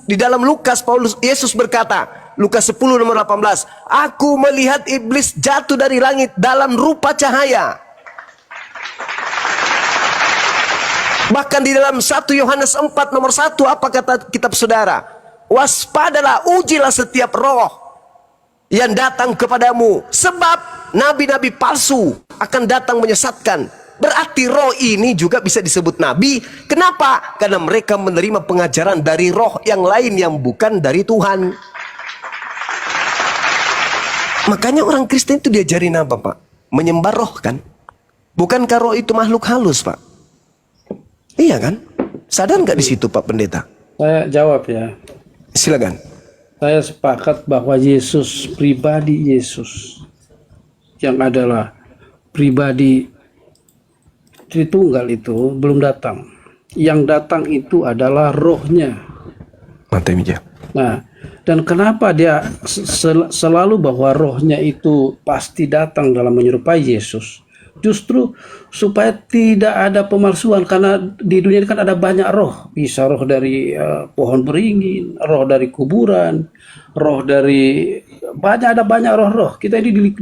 Di dalam Lukas, Yesus berkata, Lukas 10 nomor 18. Aku melihat iblis jatuh dari langit dalam rupa cahaya. Bahkan di dalam 1 Yohanes 4 nomor 1, apa kata kitab saudara? Waspadalah, ujilah setiap roh yang datang kepadamu, sebab nabi-nabi palsu akan datang menyesatkan. Berarti roh ini juga bisa disebut nabi. Kenapa? Karena mereka menerima pengajaran dari roh yang lain yang bukan dari Tuhan. Makanya orang Kristen itu diajarin apa, Pak? Menyembah roh, kan? Bukankah roh itu makhluk halus, Pak? Iya kan? Sadar nggak di situ, Pak Pendeta? Saya jawab ya. Silakan. Saya sepakat bahwa Yesus, pribadi Yesus, yang adalah pribadi Tritunggal itu belum datang. Yang datang itu adalah rohnya. Mantap ya. Nah, dan kenapa dia selalu bahwa rohnya itu pasti datang dalam menyerupai Yesus? Justru supaya tidak ada pemalsuan, karena di dunia ini kan ada banyak roh. Bisa roh dari pohon beringin, roh dari kuburan, roh dari ada banyak roh-roh. Kita ini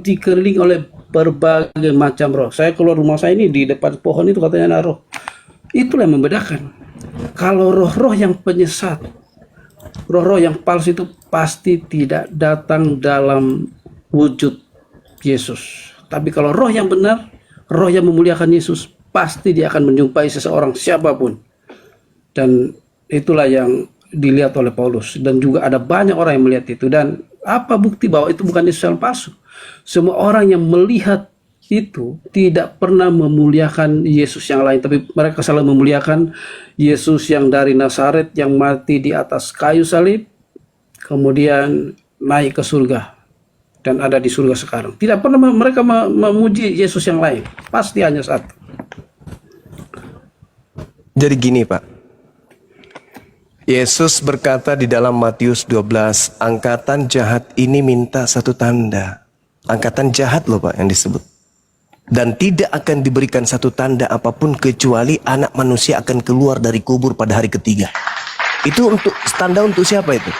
dikelilingi oleh berbagai macam roh. Saya keluar rumah saya ini, di depan pohon itu katanya ada roh. Itulah yang membedakan. Kalau roh-roh yang penyesat, roh-roh yang palsu itu pasti tidak datang dalam wujud Yesus. Tapi kalau roh yang benar, roh yang memuliakan Yesus, pasti dia akan menjumpai seseorang siapapun. Dan itulah yang dilihat oleh Paulus. Dan juga ada banyak orang yang melihat itu. Dan apa bukti bahwa itu bukan Yesus yang palsu? Semua orang yang melihat itu tidak pernah memuliakan Yesus yang lain. Tapi mereka selalu memuliakan Yesus yang dari Nazaret, yang mati di atas kayu salib, kemudian naik ke surga. Dan ada di surga sekarang. Tidak pernah mereka memuji Yesus yang lain. Pasti hanya satu. Jadi gini, Pak. Yesus berkata di dalam Matius 12, angkatan jahat ini minta satu tanda. Angkatan jahat loh, Pak, yang disebut. Dan tidak akan diberikan satu tanda apapun kecuali anak manusia akan keluar dari kubur pada hari ketiga. Itu untuk tanda untuk siapa itu?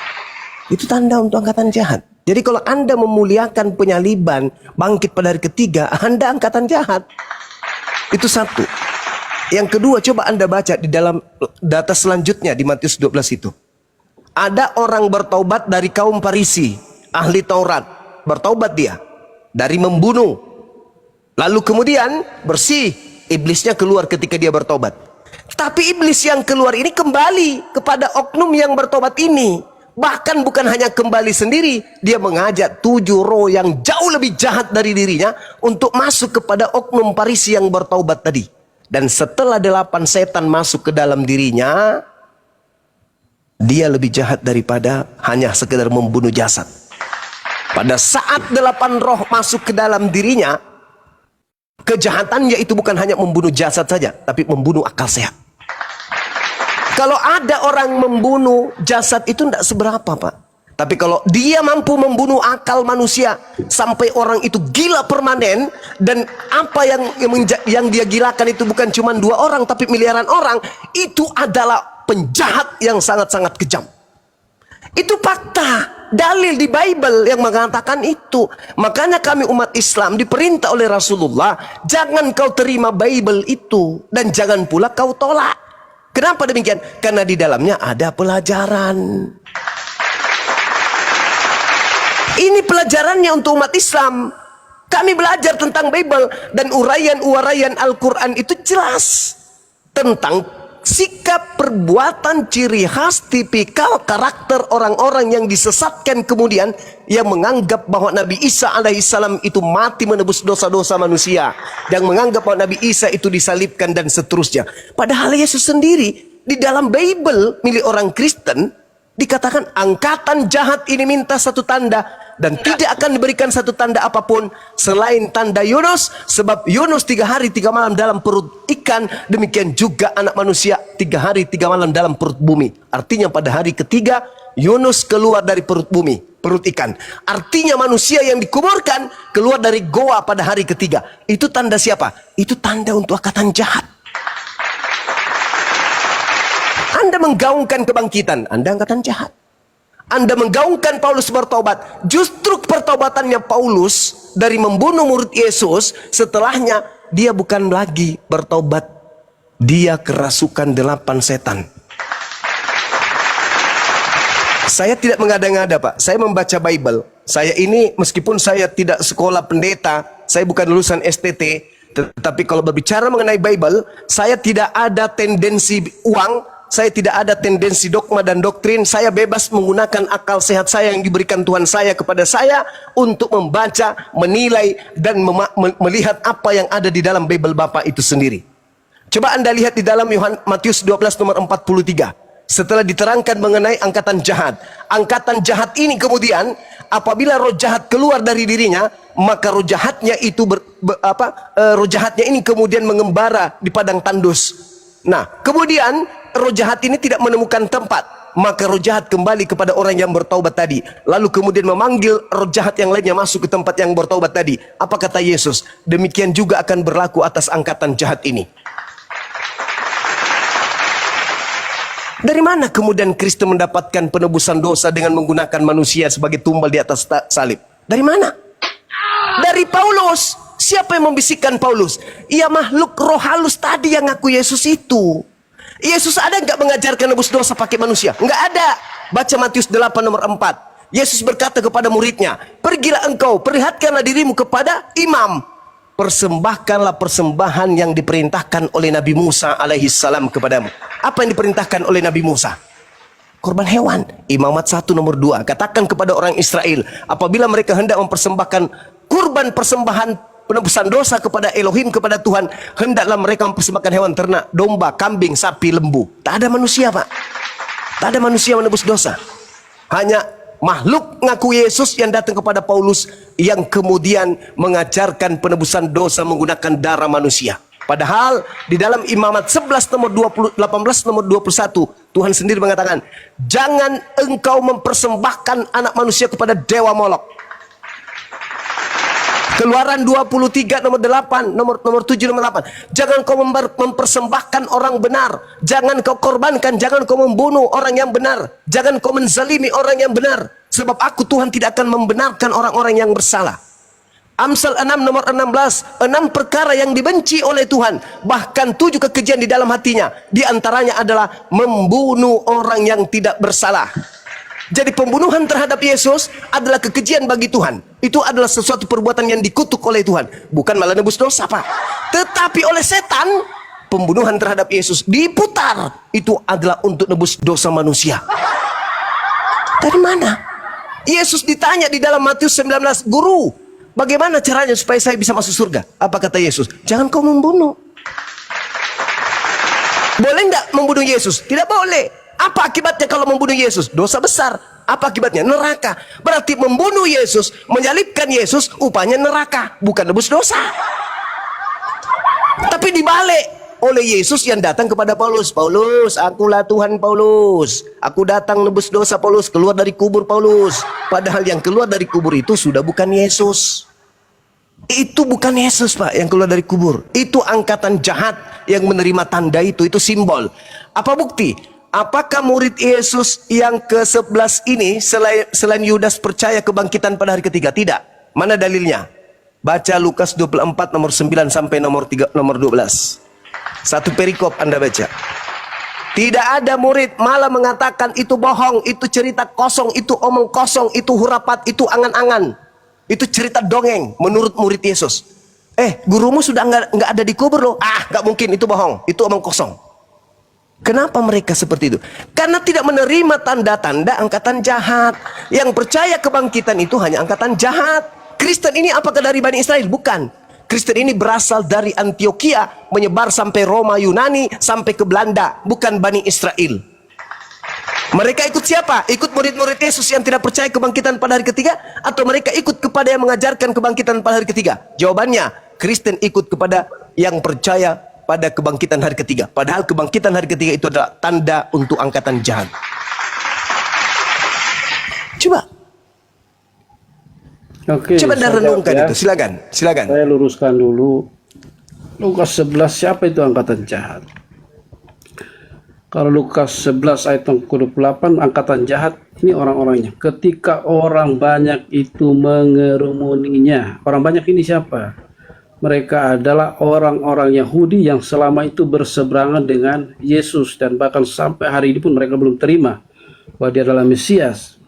Itu tanda untuk angkatan jahat. Jadi kalau Anda memuliakan penyaliban, bangkit pada hari ketiga, Anda angkatan jahat. Itu satu. Yang kedua, coba Anda baca di dalam data selanjutnya di Matius 12 itu. Ada orang bertaubat dari kaum Farisi, ahli Taurat. Bertaubat dia dari membunuh. Lalu kemudian bersih, iblisnya keluar ketika dia bertobat. Tapi iblis yang keluar ini kembali kepada oknum yang bertobat ini. Bahkan bukan hanya kembali sendiri, dia mengajak 7 roh yang jauh lebih jahat dari dirinya untuk masuk kepada oknum Farisi yang bertaubat tadi. Dan setelah 8 setan masuk ke dalam dirinya, dia lebih jahat daripada hanya sekedar membunuh jasad. Pada saat 8 roh masuk ke dalam dirinya, kejahatannya itu bukan hanya membunuh jasad saja, tapi membunuh akal sehat. Kalau ada orang membunuh jasad itu tidak seberapa, Pak. Tapi kalau dia mampu membunuh akal manusia sampai orang itu gila permanen, dan apa yang dia gilakan itu bukan cuma 2 orang tapi miliaran orang, itu adalah penjahat yang sangat-sangat kejam. Itu fakta, dalil di Bible yang mengatakan itu. Makanya kami umat Islam diperintah oleh Rasulullah, jangan kau terima Bible itu dan jangan pula kau tolak. Kenapa demikian? Karena di dalamnya ada pelajaran. Ini pelajarannya untuk umat Islam. Kami belajar tentang Bible dan uraian-uraian Al-Quran itu jelas tentang sikap, perbuatan, ciri khas, tipikal karakter orang-orang yang disesatkan kemudian, yang menganggap bahwa Nabi Isa alaihissalam itu mati menebus dosa-dosa manusia, yang menganggap bahwa Nabi Isa itu disalibkan dan seterusnya. Padahal Yesus sendiri di dalam Bible milik orang Kristen dikatakan angkatan jahat ini minta satu tanda, dan tidak akan diberikan satu tanda apapun selain tanda Yunus, sebab Yunus 3 hari 3 malam dalam perut ikan, demikian juga anak manusia 3 hari 3 malam dalam perut bumi. Artinya pada hari ketiga Yunus keluar dari perut bumi, perut ikan. Artinya manusia yang dikuburkan keluar dari goa pada hari ketiga. Itu tanda siapa? Itu tanda untuk angkatan jahat. Anda menggaungkan kebangkitan, Anda angkatan jahat. Anda menggaungkan Paulus bertobat. Justru pertobatannya Paulus dari membunuh murid Yesus, setelahnya dia bukan lagi bertobat. Dia kerasukan 8 setan. Saya tidak mengada-ngada, Pak. Saya membaca Bible. Saya ini meskipun saya tidak sekolah pendeta, saya bukan lulusan STT, tetapi kalau berbicara mengenai Bible, saya tidak ada tendensi uang, saya tidak ada tendensi dogma dan doktrin. Saya bebas menggunakan akal sehat saya yang diberikan Tuhan saya kepada saya untuk membaca, menilai, dan melihat apa yang ada di dalam Bible Bapak itu sendiri. Coba Anda lihat di dalam Matius 12 nomor 43. Setelah diterangkan mengenai angkatan jahat. Angkatan jahat ini kemudian apabila roh jahat keluar dari dirinya, maka roh jahatnya itu roh jahatnya ini kemudian mengembara di padang tandus. Nah, kemudian roh jahat ini tidak menemukan tempat, maka roh jahat kembali kepada orang yang bertaubat tadi. Lalu kemudian memanggil roh jahat yang lainnya masuk ke tempat yang bertaubat tadi. Apa kata Yesus? Demikian juga akan berlaku atas angkatan jahat ini. Dari mana kemudian Kristus mendapatkan penebusan dosa dengan menggunakan manusia sebagai tumbal di atas salib? Dari mana? Dari Paulus. Siapa yang membisikkan Paulus? Ya makhluk roh halus tadi yang ngaku Yesus itu. Yesus ada nggak mengajarkan nebus dosa pakai manusia? Nggak ada. Baca Matius 8 nomor 4. Yesus berkata kepada muridnya, pergilah engkau, perlihatkanlah dirimu kepada imam. Persembahkanlah persembahan yang diperintahkan oleh Nabi Musa alaihi salam kepadamu. Apa yang diperintahkan oleh Nabi Musa? Korban hewan. Imamat 1 nomor 2. Katakan kepada orang Israel, apabila mereka hendak mempersembahkan kurban persembahan penebusan dosa kepada Elohim, kepada Tuhan, hendaklah mereka mempersembahkan hewan ternak, domba, kambing, sapi, lembu. Tak ada manusia, Pak. Tak ada manusia menebus dosa. Hanya makhluk ngaku Yesus yang datang kepada Paulus yang kemudian mengajarkan penebusan dosa menggunakan darah manusia. Padahal di dalam Imamat 11 nomor 20, 18 nomor 21 Tuhan sendiri mengatakan, jangan engkau mempersembahkan anak manusia kepada dewa Molok. Keluaran 23 nomor 8 nomor 7 nomor 8. Jangan kau mempersembahkan orang benar. Jangan kau korbankan, jangan kau membunuh orang yang benar. Jangan kau menzalimi orang yang benar. Sebab aku Tuhan tidak akan membenarkan orang-orang yang bersalah. Amsal 6 nomor 16. 6 perkara yang dibenci oleh Tuhan. Bahkan 7 kekejian di dalam hatinya. Di antaranya adalah membunuh orang yang tidak bersalah. Jadi pembunuhan terhadap Yesus adalah kekejian bagi Tuhan. Itu adalah sesuatu perbuatan yang dikutuk oleh Tuhan. Bukan malah nebus dosa, Pak. Tetapi oleh setan, pembunuhan terhadap Yesus diputar. Itu adalah untuk nebus dosa manusia. Dari mana? Yesus ditanya di dalam Matius 19, Guru, bagaimana caranya supaya saya bisa masuk surga? Apa kata Yesus? Jangan kau membunuh. Boleh enggak membunuh Yesus? Tidak boleh. Apa akibatnya kalau membunuh Yesus? Dosa besar. Apa akibatnya? Neraka. Berarti membunuh Yesus, menyalibkan Yesus, upahnya neraka, bukan nebus dosa. Tapi dibalik oleh Yesus yang datang kepada Paulus. Paulus, akulah Tuhan Paulus. Aku datang nebus dosa Paulus, keluar dari kubur Paulus. Padahal yang keluar dari kubur itu sudah bukan Yesus. Itu bukan Yesus, Pak, yang keluar dari kubur. Itu angkatan jahat yang menerima tanda itu simbol. Apa bukti? Apakah murid Yesus yang ke-11 ini selain Yudas percaya kebangkitan pada hari ketiga? Tidak. Mana dalilnya? Baca Lukas 24 nomor 9 sampai nomor 12. Satu perikop Anda baca. Tidak ada murid malah mengatakan itu bohong, itu cerita kosong, itu omong kosong, itu hurapat, itu angan-angan. Itu cerita dongeng menurut murid Yesus. Gurumu sudah nggak ada di kubur loh. Nggak mungkin, itu bohong, itu omong kosong. Kenapa mereka seperti itu? Karena tidak menerima tanda-tanda angkatan jahat. Yang percaya kebangkitan itu hanya angkatan jahat. Kristen ini apakah dari Bani Israel? Bukan. Kristen ini berasal dari Antioquia, menyebar sampai Roma, Yunani, sampai ke Belanda. Bukan Bani Israel. Mereka ikut siapa? Ikut murid-murid Yesus yang tidak percaya kebangkitan pada hari ketiga? Atau mereka ikut kepada yang mengajarkan kebangkitan pada hari ketiga? Jawabannya, Kristen ikut kepada yang percaya pada kebangkitan hari ketiga. Padahal kebangkitan hari ketiga itu adalah tanda untuk angkatan jahat. Coba. Oke, coba Anda renungkan itu. Silakan. Saya luruskan dulu. Lukas 11, siapa itu angkatan jahat? Kalau Lukas 11 ayat yang ke-28, angkatan jahat ini orang-orangnya. Ketika orang banyak itu mengerumuninya. Orang banyak ini siapa? Mereka adalah orang-orang Yahudi yang selama itu berseberangan dengan Yesus. Dan bahkan sampai hari ini pun mereka belum terima bahwa dia adalah Mesias.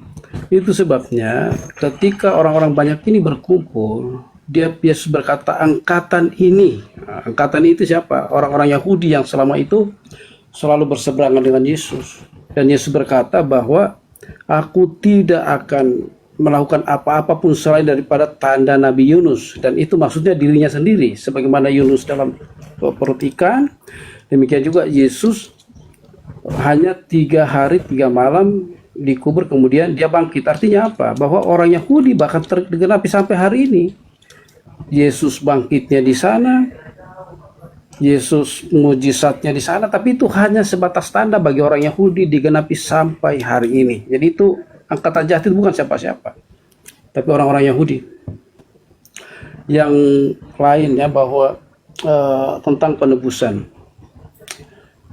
Itu sebabnya ketika orang-orang banyak ini berkumpul, Yesus berkata, angkatan ini. Nah, angkatan itu siapa? Orang-orang Yahudi yang selama itu selalu berseberangan dengan Yesus. Dan Yesus berkata bahwa aku tidak akan melakukan apa-apa pun selain daripada tanda Nabi Yunus. Dan itu maksudnya dirinya sendiri. Sebagaimana Yunus dalam perut ikan, demikian juga Yesus hanya 3 hari 3 malam dikubur, kemudian dia bangkit. Artinya apa? Bahwa orang Yahudi bahkan tergenapi sampai hari ini. Yesus bangkitnya di sana, Yesus mujizatnya di sana, tapi itu hanya sebatas tanda bagi orang Yahudi, digenapi sampai hari ini. Jadi itu angkatan jahat itu bukan siapa-siapa, tapi orang-orang Yahudi. Yang lainnya bahwa tentang penebusan,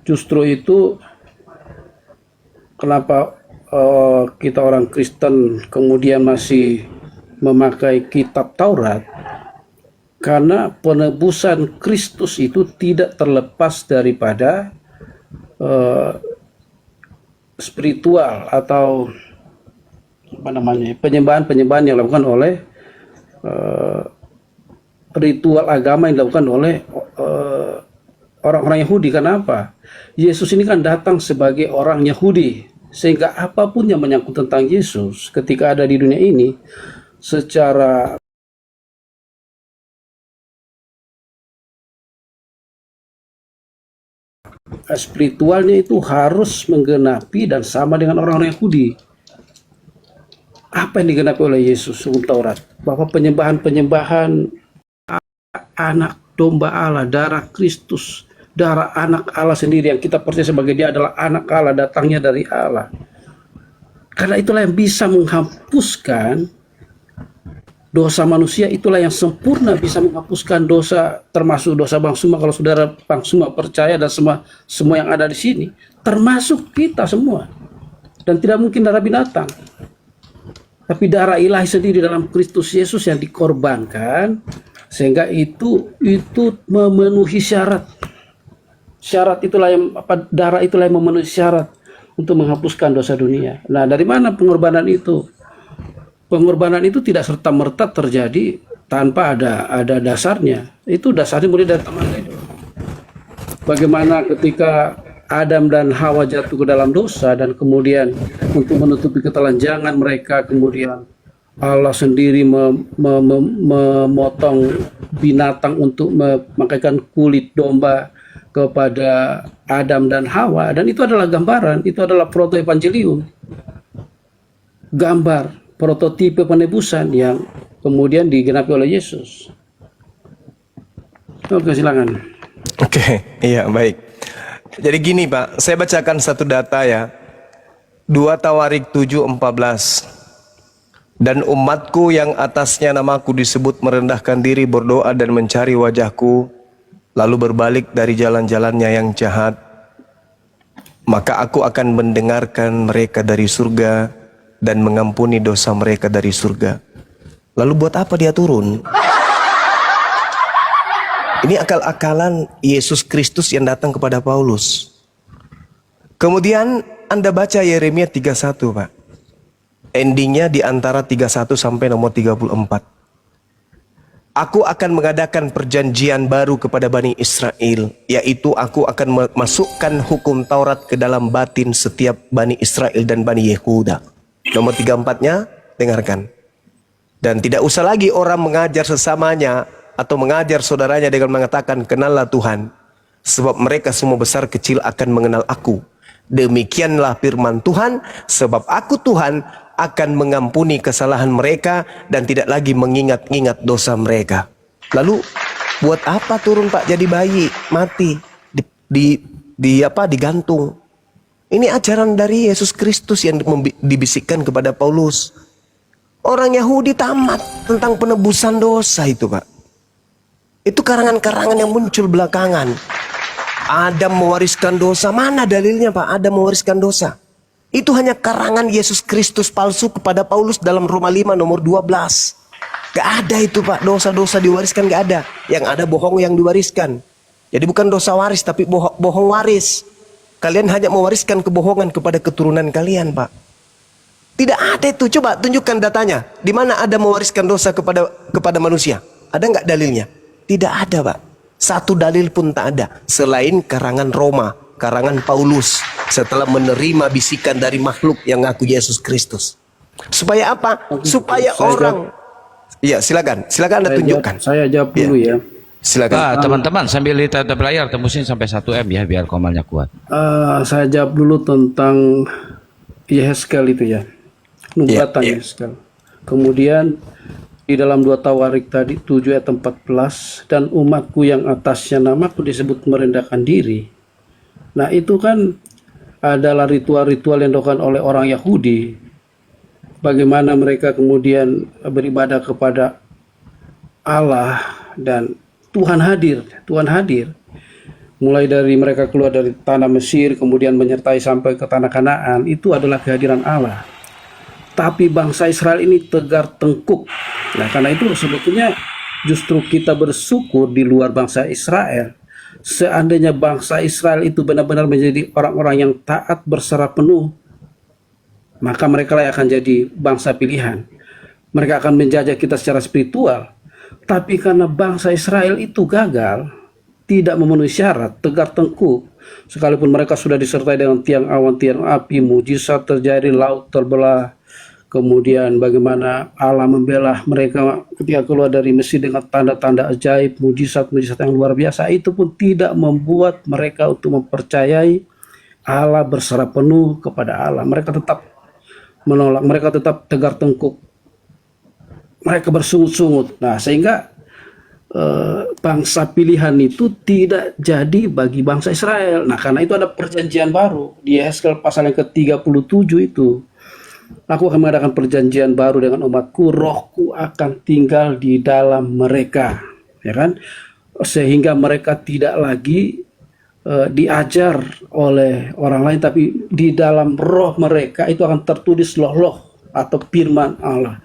justru itu kenapa kita orang Kristen kemudian masih memakai kitab Taurat. Karena penebusan Kristus itu tidak terlepas daripada spiritual atau apa namanya, penyembahan-penyembahan yang dilakukan oleh ritual agama yang dilakukan oleh orang-orang Yahudi. Kenapa? Yesus ini kan datang sebagai orang Yahudi, sehingga apapun yang menyangkut tentang Yesus ketika ada di dunia ini secara spiritualnya itu harus menggenapi dan sama dengan orang-orang Yahudi. Apa yang digenapi oleh Yesus hukum Taurat? Bahwa penyembahan-penyembahan anak domba Allah, darah Kristus, darah anak Allah sendiri yang kita percaya sebagai dia adalah anak Allah, datangnya dari Allah. Karena itulah yang bisa menghapuskan dosa manusia, itulah yang sempurna bisa menghapuskan dosa, termasuk dosa Bang Suma. Kalau saudara Bang Suma percaya, dan semua yang ada di sini, termasuk kita semua. Dan tidak mungkin darah binatang, tapi darah ilahi sendiri dalam Kristus Yesus yang dikorbankan, sehingga itu memenuhi syarat. Syarat itulah yang darah itulah yang memenuhi syarat untuk menghapuskan dosa dunia. Nah, dari mana pengorbanan itu? Pengorbanan itu tidak serta-merta terjadi tanpa ada dasarnya. Itu dasarnya mulai dari taman Eden. Bagaimana ketika Adam dan Hawa jatuh ke dalam dosa, dan kemudian untuk menutupi ketelanjangan mereka, kemudian Allah sendiri memotong binatang untuk memakaikan kulit domba kepada Adam dan Hawa. Dan itu adalah gambaran, itu adalah proto-evangelium, gambar prototipe penebusan yang kemudian digenapi oleh Yesus. Oke, silakan. Oke, iya baik. Jadi gini Pak, saya bacakan satu data ya. 2 Tawarik 7:14. Dan umatku yang atasnya namaku disebut merendahkan diri, berdoa dan mencari wajahku, lalu berbalik dari jalan-jalannya yang jahat, maka aku akan mendengarkan mereka dari surga dan mengampuni dosa mereka dari surga. Lalu buat apa dia turun? Ini akal-akalan Yesus Kristus yang datang kepada Paulus. Kemudian Anda baca Yeremia 31 Pak. Endingnya di antara 31 sampai nomor 34. Aku akan mengadakan perjanjian baru kepada Bani Israel, yaitu aku akan memasukkan hukum Taurat ke dalam batin setiap Bani Israel dan Bani Yehuda. Nomor 34-nya, dengarkan. Dan tidak usah lagi orang mengajar sesamanya atau mengajar saudaranya dengan mengatakan, kenallah Tuhan, sebab mereka semua besar kecil akan mengenal aku. Demikianlah firman Tuhan, sebab aku Tuhan akan mengampuni kesalahan mereka dan tidak lagi mengingat-ingat dosa mereka. Lalu buat apa turun Pak jadi bayi mati digantung? Ini ajaran dari Yesus Kristus yang dibisikkan kepada Paulus. Orang Yahudi tamat tentang penebusan dosa itu Pak. Itu karangan-karangan yang muncul belakangan. Adam mewariskan dosa. Mana dalilnya Pak? Adam mewariskan dosa. Itu hanya karangan Yesus Kristus palsu kepada Paulus dalam Roma 5 nomor 12. Gak ada itu Pak, dosa-dosa diwariskan gak ada. Yang ada bohong yang diwariskan. Jadi bukan dosa waris tapi bohong waris. Kalian hanya mewariskan kebohongan kepada keturunan kalian Pak. Tidak ada itu. Coba tunjukkan datanya. Di mana ada mewariskan dosa kepada manusia? Ada nggak dalilnya? Tidak ada Pak. Satu dalil pun tak ada. Selain karangan Roma, karangan Paulus. Setelah menerima bisikan dari makhluk yang ngaku Yesus Kristus. Supaya apa? Supaya orang... Iya silakan. Silakan Anda tunjukkan. Saya jawab dulu ya. Silakan. Teman-teman sambil lihat layar tembusin sampai 1 M ya biar komalnya kuat. Saya jawab dulu tentang Yehezkel itu ya. Nubuatan Yehezkel. Kemudian di dalam 2 Tawarik tadi 7 ayat 14, dan umatku yang atasnya namaku disebut merendahkan diri. Nah itu kan adalah ritual-ritual yang dilakukan oleh orang Yahudi. Bagaimana mereka kemudian beribadah kepada Allah dan Tuhan hadir. Tuhan hadir. Mulai dari mereka keluar dari tanah Mesir, kemudian menyertai sampai ke tanah Kanaan, itu adalah kehadiran Allah. Tapi bangsa Israel ini tegar tengkuk. Nah karena itu sebetulnya justru kita bersyukur di luar bangsa Israel. Seandainya bangsa Israel itu benar-benar menjadi orang-orang yang taat berserah penuh, maka mereka lah akan jadi bangsa pilihan. Mereka akan menjajah kita secara spiritual. Tapi karena bangsa Israel itu gagal, tidak memenuhi syarat, tegar tengkuk, sekalipun mereka sudah disertai dengan tiang awan, tiang api, mujizat terjadi, laut terbelah, kemudian bagaimana Allah membela mereka ketika keluar dari Mesir dengan tanda-tanda ajaib, mujizat-mujizat yang luar biasa, itu pun tidak membuat mereka untuk mempercayai Allah berserah penuh kepada Allah. Mereka tetap menolak, mereka tetap tegar tengkuk, mereka bersungut-sungut. Nah sehingga bangsa pilihan itu tidak jadi bagi bangsa Israel. Nah karena itu ada perjanjian baru di Yehezkel pasal yang ke-37 itu. Aku akan mengadakan perjanjian baru dengan umatku, rohku akan tinggal di dalam mereka, ya kan? Sehingga mereka tidak lagi diajar oleh orang lain, tapi di dalam roh mereka itu akan tertulis loh atau firman Allah.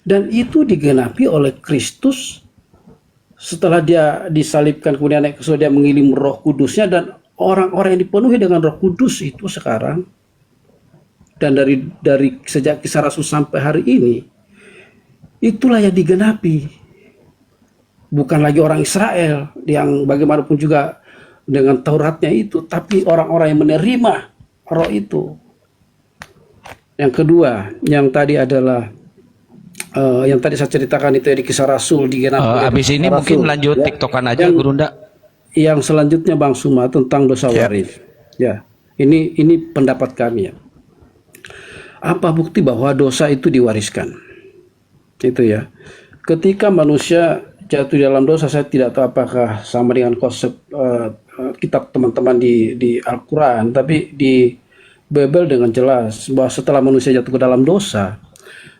Dan itu digenapi oleh Kristus setelah dia disalibkan, kemudian naik ke surga, dia mengirim Roh Kudusnya, dan orang-orang yang dipenuhi dengan Roh Kudus itu sekarang, dan dari sejak Kisah Rasul sampai hari ini, itulah yang digenapi. Bukan lagi orang Israel yang bagaimanapun juga dengan Tauratnya itu, tapi orang-orang yang menerima roh itu. Yang kedua, yang tadi adalah yang tadi saya ceritakan itu ya, di Kisah Rasul digenapi. Habis ini Rasul, mungkin lanjut ya. TikTokan aja Gurunda. Yang selanjutnya Bang Suma tentang dosa waris. Ya, ini pendapat kami ya. Apa bukti bahwa dosa itu diwariskan? Itu ya. Ketika manusia jatuh dalam dosa, saya tidak tahu apakah sama dengan konsep kitab teman-teman di Al-Quran, tapi di Bible dengan jelas bahwa setelah manusia jatuh ke dalam dosa,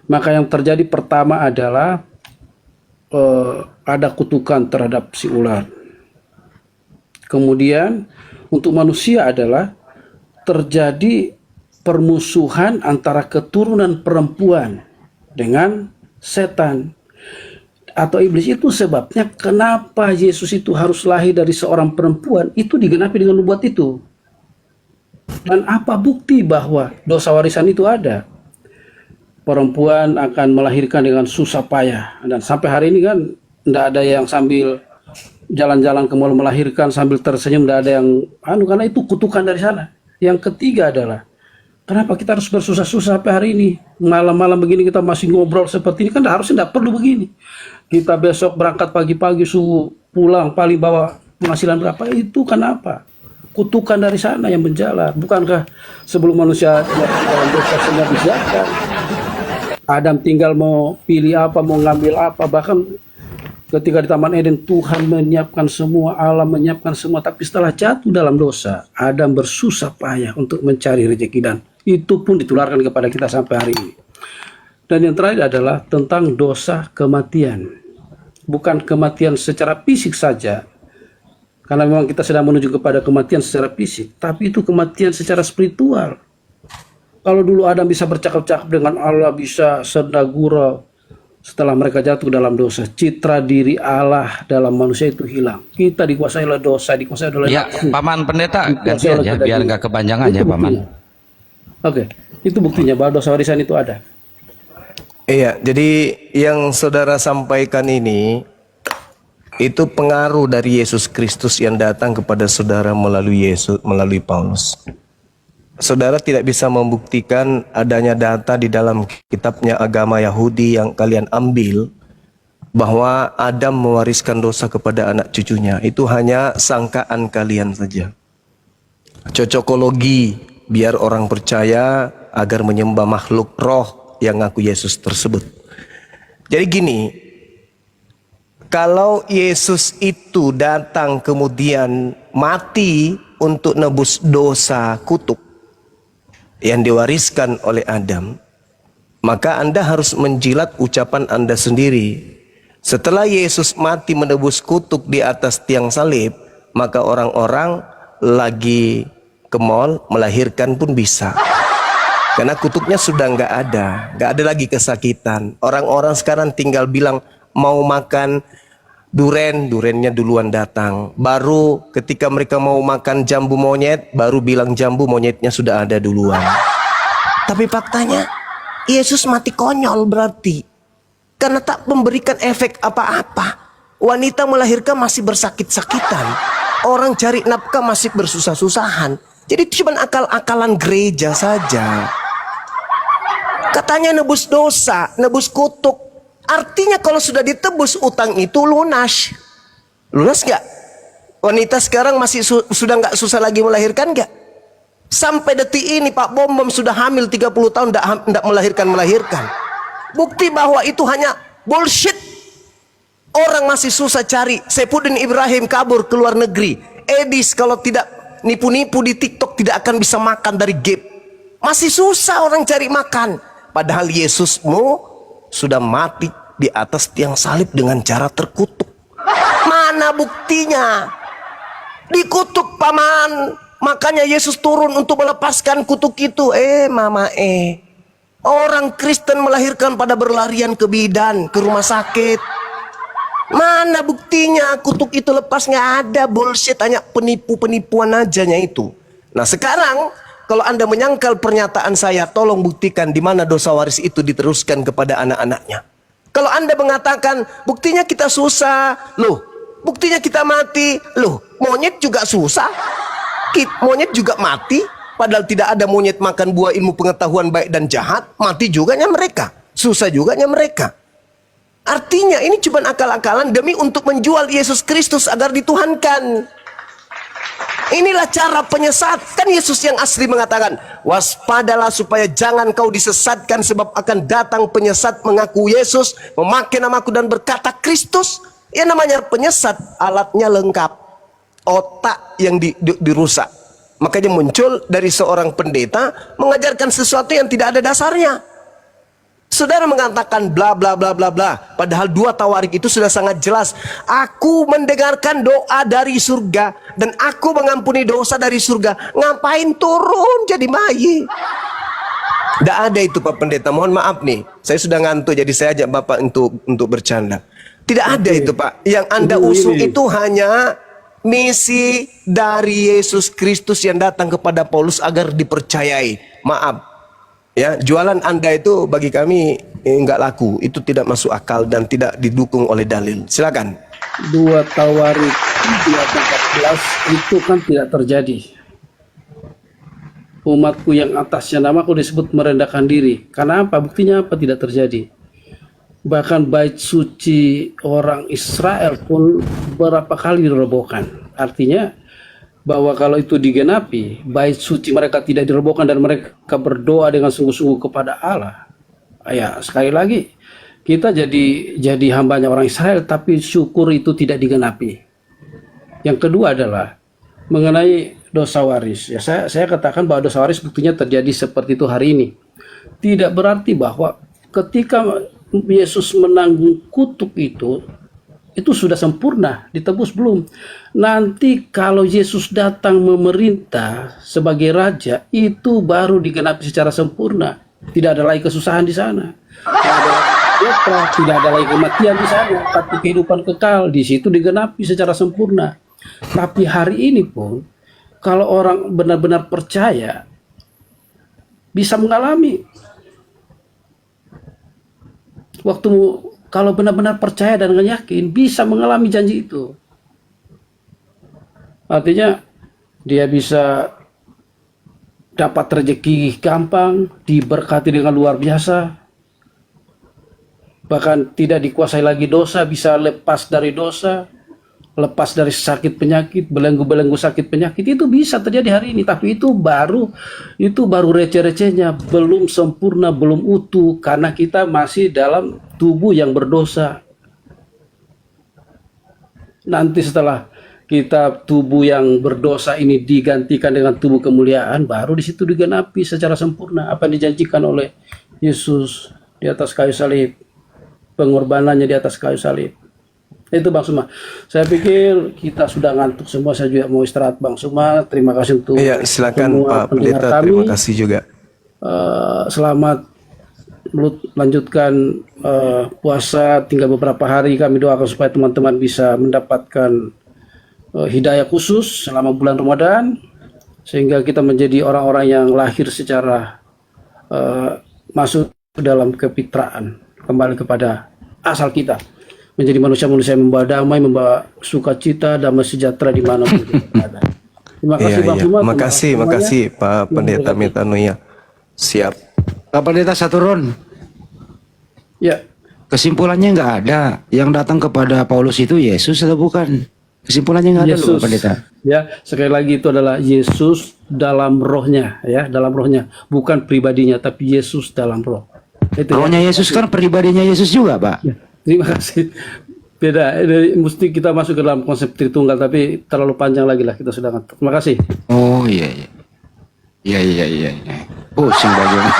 maka yang terjadi pertama adalah ada kutukan terhadap si ular. Kemudian untuk manusia adalah terjadi permusuhan antara keturunan perempuan dengan setan atau iblis. Itu sebabnya kenapa Yesus itu harus lahir dari seorang perempuan, itu digenapi dengan nubuat itu. Dan apa bukti bahwa dosa warisan itu ada? Perempuan akan melahirkan dengan susah payah, dan sampai hari ini kan tidak ada yang sambil jalan-jalan ke mall melahirkan sambil tersenyum, tidak ada yang karena itu kutukan dari sana. Yang ketiga adalah kenapa kita harus bersusah-susah sampai hari ini? Malam-malam begini kita masih ngobrol seperti ini, kan harusnya tidak perlu begini. Kita besok berangkat pagi-pagi, subuh pulang paling bawa penghasilan berapa, itu kenapa? Kutukan dari sana yang menjalar. Bukankah sebelum manusia dalam dosa sudah disediakan? Adam tinggal mau pilih apa, mau ngambil apa. Bahkan ketika di Taman Eden Tuhan menyiapkan semua, Allah menyiapkan semua. Tapi setelah jatuh dalam dosa, Adam bersusah payah untuk mencari rezeki, dan itu pun ditularkan kepada kita sampai hari ini. Dan yang terakhir adalah tentang dosa kematian. Bukan kematian secara fisik saja, Karena memang kita sedang menuju kepada kematian secara fisik, tapi itu kematian secara spiritual. Kalau dulu Adam bisa bercakap-cakap dengan Allah, bisa senda gurau, setelah mereka jatuh dalam dosa, citra diri Allah dalam manusia itu hilang. Kita dikuasai oleh dosa, dikuasai oleh Ya, nafsu. Paman Pendeta, Dikuasai gantian oleh ya, kedagingan. biar nggak kepanjangan Itu ya, Paman. buktinya. Oke, itu buktinya bahwa dosa warisan itu ada. Iya, jadi yang saudara sampaikan ini itu pengaruh dari Yesus Kristus yang datang kepada saudara melalui Paulus. Saudara tidak bisa membuktikan adanya data di dalam kitabnya agama Yahudi yang kalian ambil bahwa Adam mewariskan dosa kepada anak cucunya. Itu hanya sangkaan kalian saja. Cocokologi biar orang percaya agar menyembah makhluk roh yang ngaku Yesus tersebut. Jadi gini, kalau Yesus itu datang kemudian mati untuk nebus dosa kutuk yang diwariskan oleh Adam, maka Anda harus menjilat ucapan Anda sendiri. Setelah Yesus mati menebus kutuk di atas tiang salib, maka orang-orang lagi ke mall melahirkan pun bisa. Karena kutuknya sudah nggak ada lagi kesakitan. Orang-orang sekarang tinggal bilang mau makan durennya duluan datang. Baru ketika mereka mau makan jambu monyet, baru bilang jambu monyetnya sudah ada duluan. Tapi faktanya, Yesus mati konyol berarti. Karena tak memberikan efek apa-apa. Wanita melahirkan masih bersakit-sakitan. Orang cari nafkah masih bersusah-susahan. Jadi itu cuma akal-akalan gereja saja. Katanya nebus dosa, nebus kutuk. Artinya kalau sudah ditebus utang itu lunas. Lunas gak? Wanita sekarang masih sudah gak susah lagi melahirkan gak? Sampai detik ini Pak Bom sudah hamil 30 tahun tidak melahirkan. Bukti bahwa itu hanya bullshit. Orang masih susah cari. Saifuddin Ibrahim kabur ke luar negeri. Edis kalau tidak nipu-nipu di TikTok tidak akan bisa makan dari Gap. Masih susah orang cari makan. Padahal Yesusmu sudah mati di atas tiang salib dengan cara terkutuk. Mana buktinya? Dikutuk paman. Makanya Yesus turun untuk melepaskan kutuk itu. Mama orang Kristen melahirkan pada berlarian ke bidan, ke rumah sakit. Mana buktinya kutuk itu lepas? Nggak ada, bullshit, hanya penipu-penipuan ajanya itu. Nah sekarang kalau Anda menyangkal pernyataan saya, tolong buktikan di mana dosa waris itu diteruskan kepada anak-anaknya. Kalau Anda mengatakan buktinya kita susah, loh, buktinya kita mati, loh, monyet juga susah, monyet juga mati, padahal tidak ada monyet makan buah ilmu pengetahuan baik dan jahat, mati juganya mereka, susah juganya mereka. Artinya ini cuma akal-akalan demi untuk menjual Yesus Kristus agar dituhankan. Inilah cara penyesat. Kan Yesus yang asli mengatakan, waspadalah supaya jangan kau disesatkan, sebab akan datang penyesat mengaku Yesus, memakai namaku dan berkata Kristus. Ya namanya penyesat, alatnya lengkap, otak yang dirusak. Makanya muncul dari seorang pendeta mengajarkan sesuatu yang tidak ada dasarnya. Saudara mengatakan bla bla bla bla bla, padahal 2 tawarik itu sudah sangat jelas. Aku mendengarkan doa dari surga dan aku mengampuni dosa dari surga. Ngapain turun jadi bayi? Tidak ada itu Pak Pendeta. Mohon maaf nih, saya sudah ngantuk jadi saya ajak Bapak untuk bercanda. Tidak ada itu Pak. Yang Anda usung itu hanya misi dari Yesus Kristus yang datang kepada Paulus agar dipercayai. Maaf. Ya, jualan Anda itu bagi kami enggak laku. Itu tidak masuk akal dan tidak didukung oleh dalil. Silakan. 2 Tawarik 14 itu kan tidak terjadi. Umatku yang atasnya namaku disebut merendahkan diri. Karena apa? Buktinya apa? Tidak terjadi. Bahkan bait suci orang Israel pun berapa kali dirobohkan. Artinya bahwa kalau itu digenapi, bait suci mereka tidak dirobohkan dan mereka berdoa dengan sungguh-sungguh kepada Allah. Ya, sekali lagi kita jadi hambanya orang Israel, tapi syukur itu tidak digenapi. Yang kedua adalah mengenai dosa waris. Ya, saya katakan bahwa dosa waris buktinya terjadi seperti itu hari ini. Tidak berarti bahwa ketika Yesus menanggung kutuk itu, itu sudah sempurna, ditebus belum? Nanti kalau Yesus datang memerintah sebagai raja, itu baru digenapi secara sempurna. Tidak ada lagi kesusahan di sana. Tidak ada lagi kematian di sana, tapi kehidupan kekal di situ digenapi secara sempurna. Tapi hari ini pun, kalau orang benar-benar percaya, bisa mengalami. Kalau benar-benar percaya dan yakin, bisa mengalami janji itu. Artinya, dia bisa dapat rezeki gampang, diberkati dengan luar biasa, bahkan tidak dikuasai lagi dosa, bisa lepas dari dosa, lepas dari sakit penyakit, belenggu-belenggu sakit penyakit, itu bisa terjadi hari ini. Tapi itu baru receh-recehnya, belum sempurna, belum utuh, karena kita masih dalam tubuh yang berdosa. Nanti setelah kita tubuh yang berdosa ini digantikan dengan tubuh kemuliaan, baru di situ digenapi secara sempurna apa yang dijanjikan oleh Yesus di atas kayu salib, pengorbanannya di atas kayu salib. Itu Bang Suma. Saya pikir kita sudah ngantuk semua. Saya juga mau istirahat Bang Suma. Terima kasih untuk silakan Pak Pendeta. Terima kasih juga. Selamat lanjutkan puasa. Tinggal beberapa hari. Kami doakan supaya teman-teman bisa mendapatkan hidayah khusus selama bulan Ramadan, sehingga kita menjadi orang-orang yang lahir secara masuk ke dalam kefitraan, kembali kepada asal kita, menjadi manusia-manusia yang membawa damai, membawa sukacita, damai sejahtera di mana pun kita berada. Terima kasih Bang Suma. Makasih Pak Pendeta Metanoia. Siap. Pak Pendeta Saturun. Ya. Kesimpulannya nggak ada. Yang datang kepada Paulus itu Yesus atau bukan? Kesimpulannya nggak ada loh, Pak Pendeta. Ya, sekali lagi itu adalah Yesus dalam rohnya, ya, dalam rohnya, bukan pribadinya, tapi Yesus dalam roh. Itu rohnya ya. Yesus kan pribadinya Yesus juga, Pak. Ya, terima kasih. Beda, mesti kita masuk ke dalam konsep Tritunggal, tapi terlalu panjang lagi lah, kita sudah ngantuk. Terima kasih. Oh iya. Pusing bagaimana.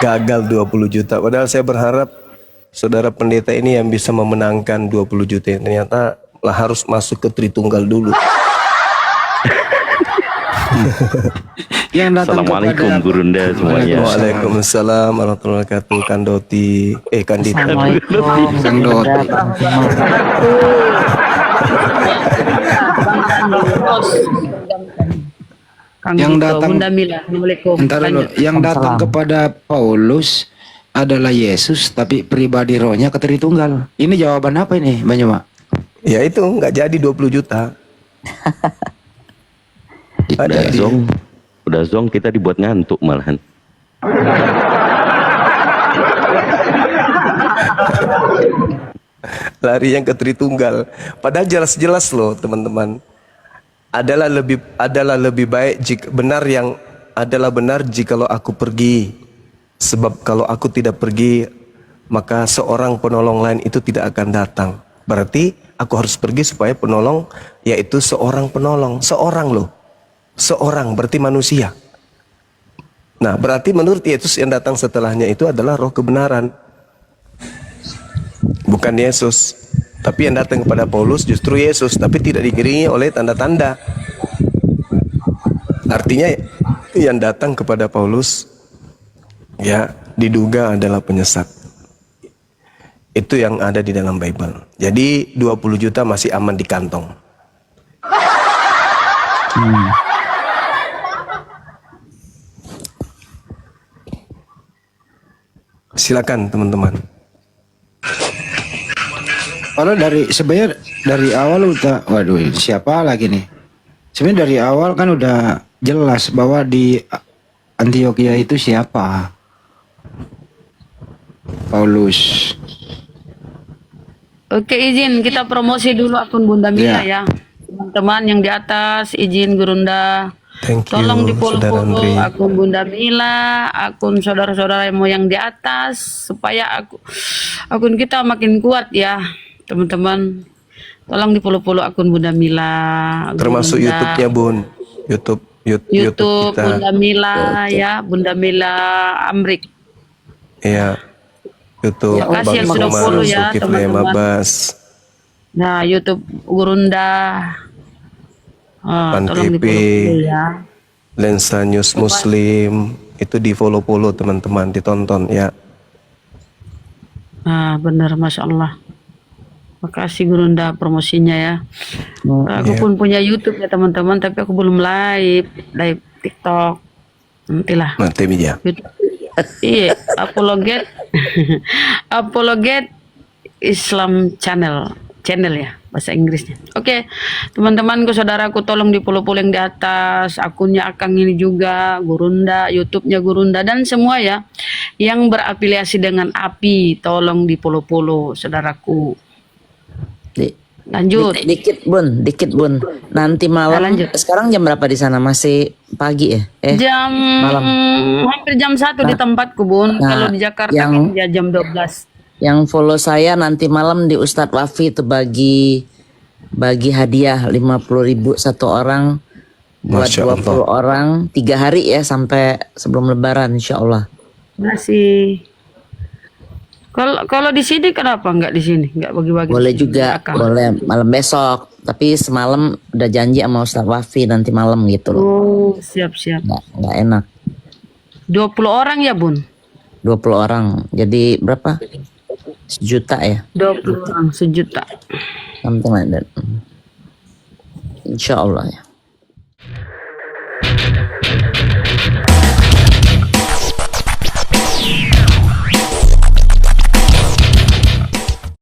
Gagal 20 juta. Padahal saya berharap saudara pendeta ini yang bisa memenangkan 20 juta. Ternyata lah harus masuk ke Tritunggal dulu. Assalamualaikum Gurunda semuanya. Waalaikumsalam warahmatullahi wabarakatuh. Kandoti, Kandita. Yang datang, yang datang kepada Paulus adalah Yesus, tapi pribadi rohnya ke Tritunggal. Ini jawaban apa ini, Banyuma? Ya itu nggak jadi 20 juta. Udah zong kita dibuat ngantuk malahan. Lari yang ke Tritunggal. Padahal jelas-jelas loh teman-teman. Adalah lebih baik jika benar jikalau aku pergi. Sebab kalau aku tidak pergi, maka seorang penolong lain itu tidak akan datang. Berarti aku harus pergi supaya penolong, yaitu seorang penolong, seorang loh. Seorang berarti manusia. Nah, berarti menurut Yesus yang datang setelahnya itu adalah roh kebenaran. Bukan Yesus. Tapi yang datang kepada Paulus justru Yesus, tapi tidak diiringi oleh tanda-tanda. Artinya yang datang kepada Paulus ya diduga adalah penyesat. Itu yang ada di dalam Bible. Jadi 20 juta masih aman di kantong. Silakan teman-teman. Kalau sebenarnya dari awal udah, waduh siapa lagi nih? Sebenarnya dari awal kan udah jelas bahwa di Antioquia itu siapa? Paulus. Oke, izin kita promosi dulu akun Bunda Mila ya. Teman-teman yang di atas, izin Gurunda. Thank you, Tolong di Saudara follow Andri. akun Bunda Mila, akun saudara-saudaramu yang di atas, supaya akun kita makin kuat ya, teman-teman. Tolong di follow akun Bunda Mila. Termasuk Bunda, YouTube-nya Bun. YouTube YouTube kita. Bunda Mila ya, Bunda Mila Amrik. Iya. YouTube Terima kasih yang sudah Bang follow Umar, ya, Zulkifli teman-teman. Mabas, Nah, YouTube Gurunda. Pan Tolong TV, di-follow ya. Lensa News Muslim, itu di follow teman-teman, ditonton ya. Benar, Masya Allah. Makasih Gurunda promosinya ya. Aku Iya. pun punya YouTube ya teman-teman, tapi aku belum live TikTok. Nantilah. Nanti ya. YouTube. Iya, Apologet Islam channel ya bahasa Inggrisnya. Oke, teman-temanku, saudaraku, tolong di-follow yang di atas, akunnya Akang ini juga, Gurunda, YouTube-nya Gurunda, dan semua ya yang berafiliasi dengan API, tolong di-follow saudaraku. Lanjut. Dikit bun. Nanti malam. Lanjut. Sekarang jam berapa di sana? Masih pagi ya? Jam malam. hampir jam 1 di tempatku, Bun. Nah, Kalau di Jakarta yang- kan ya jam 12. Yang follow saya nanti malam di Ustadz Wafi itu bagi hadiah 50.000 satu orang buat Masya 20 orang 3 hari ya sampai sebelum Lebaran insya Allah. Masih. Kalau di sini kenapa nggak di sini? Nggak bagi-bagi. Boleh di sini, juga, Akang? boleh malam besok. Tapi semalam udah janji sama Ustadz Wafi nanti malam gitu loh. Oh, siap. Nggak enak. 20 orang ya, Bun? 20 orang. Jadi berapa? 1 juta ya? 20 orang 1 juta. Something like that. Insya Allah ya.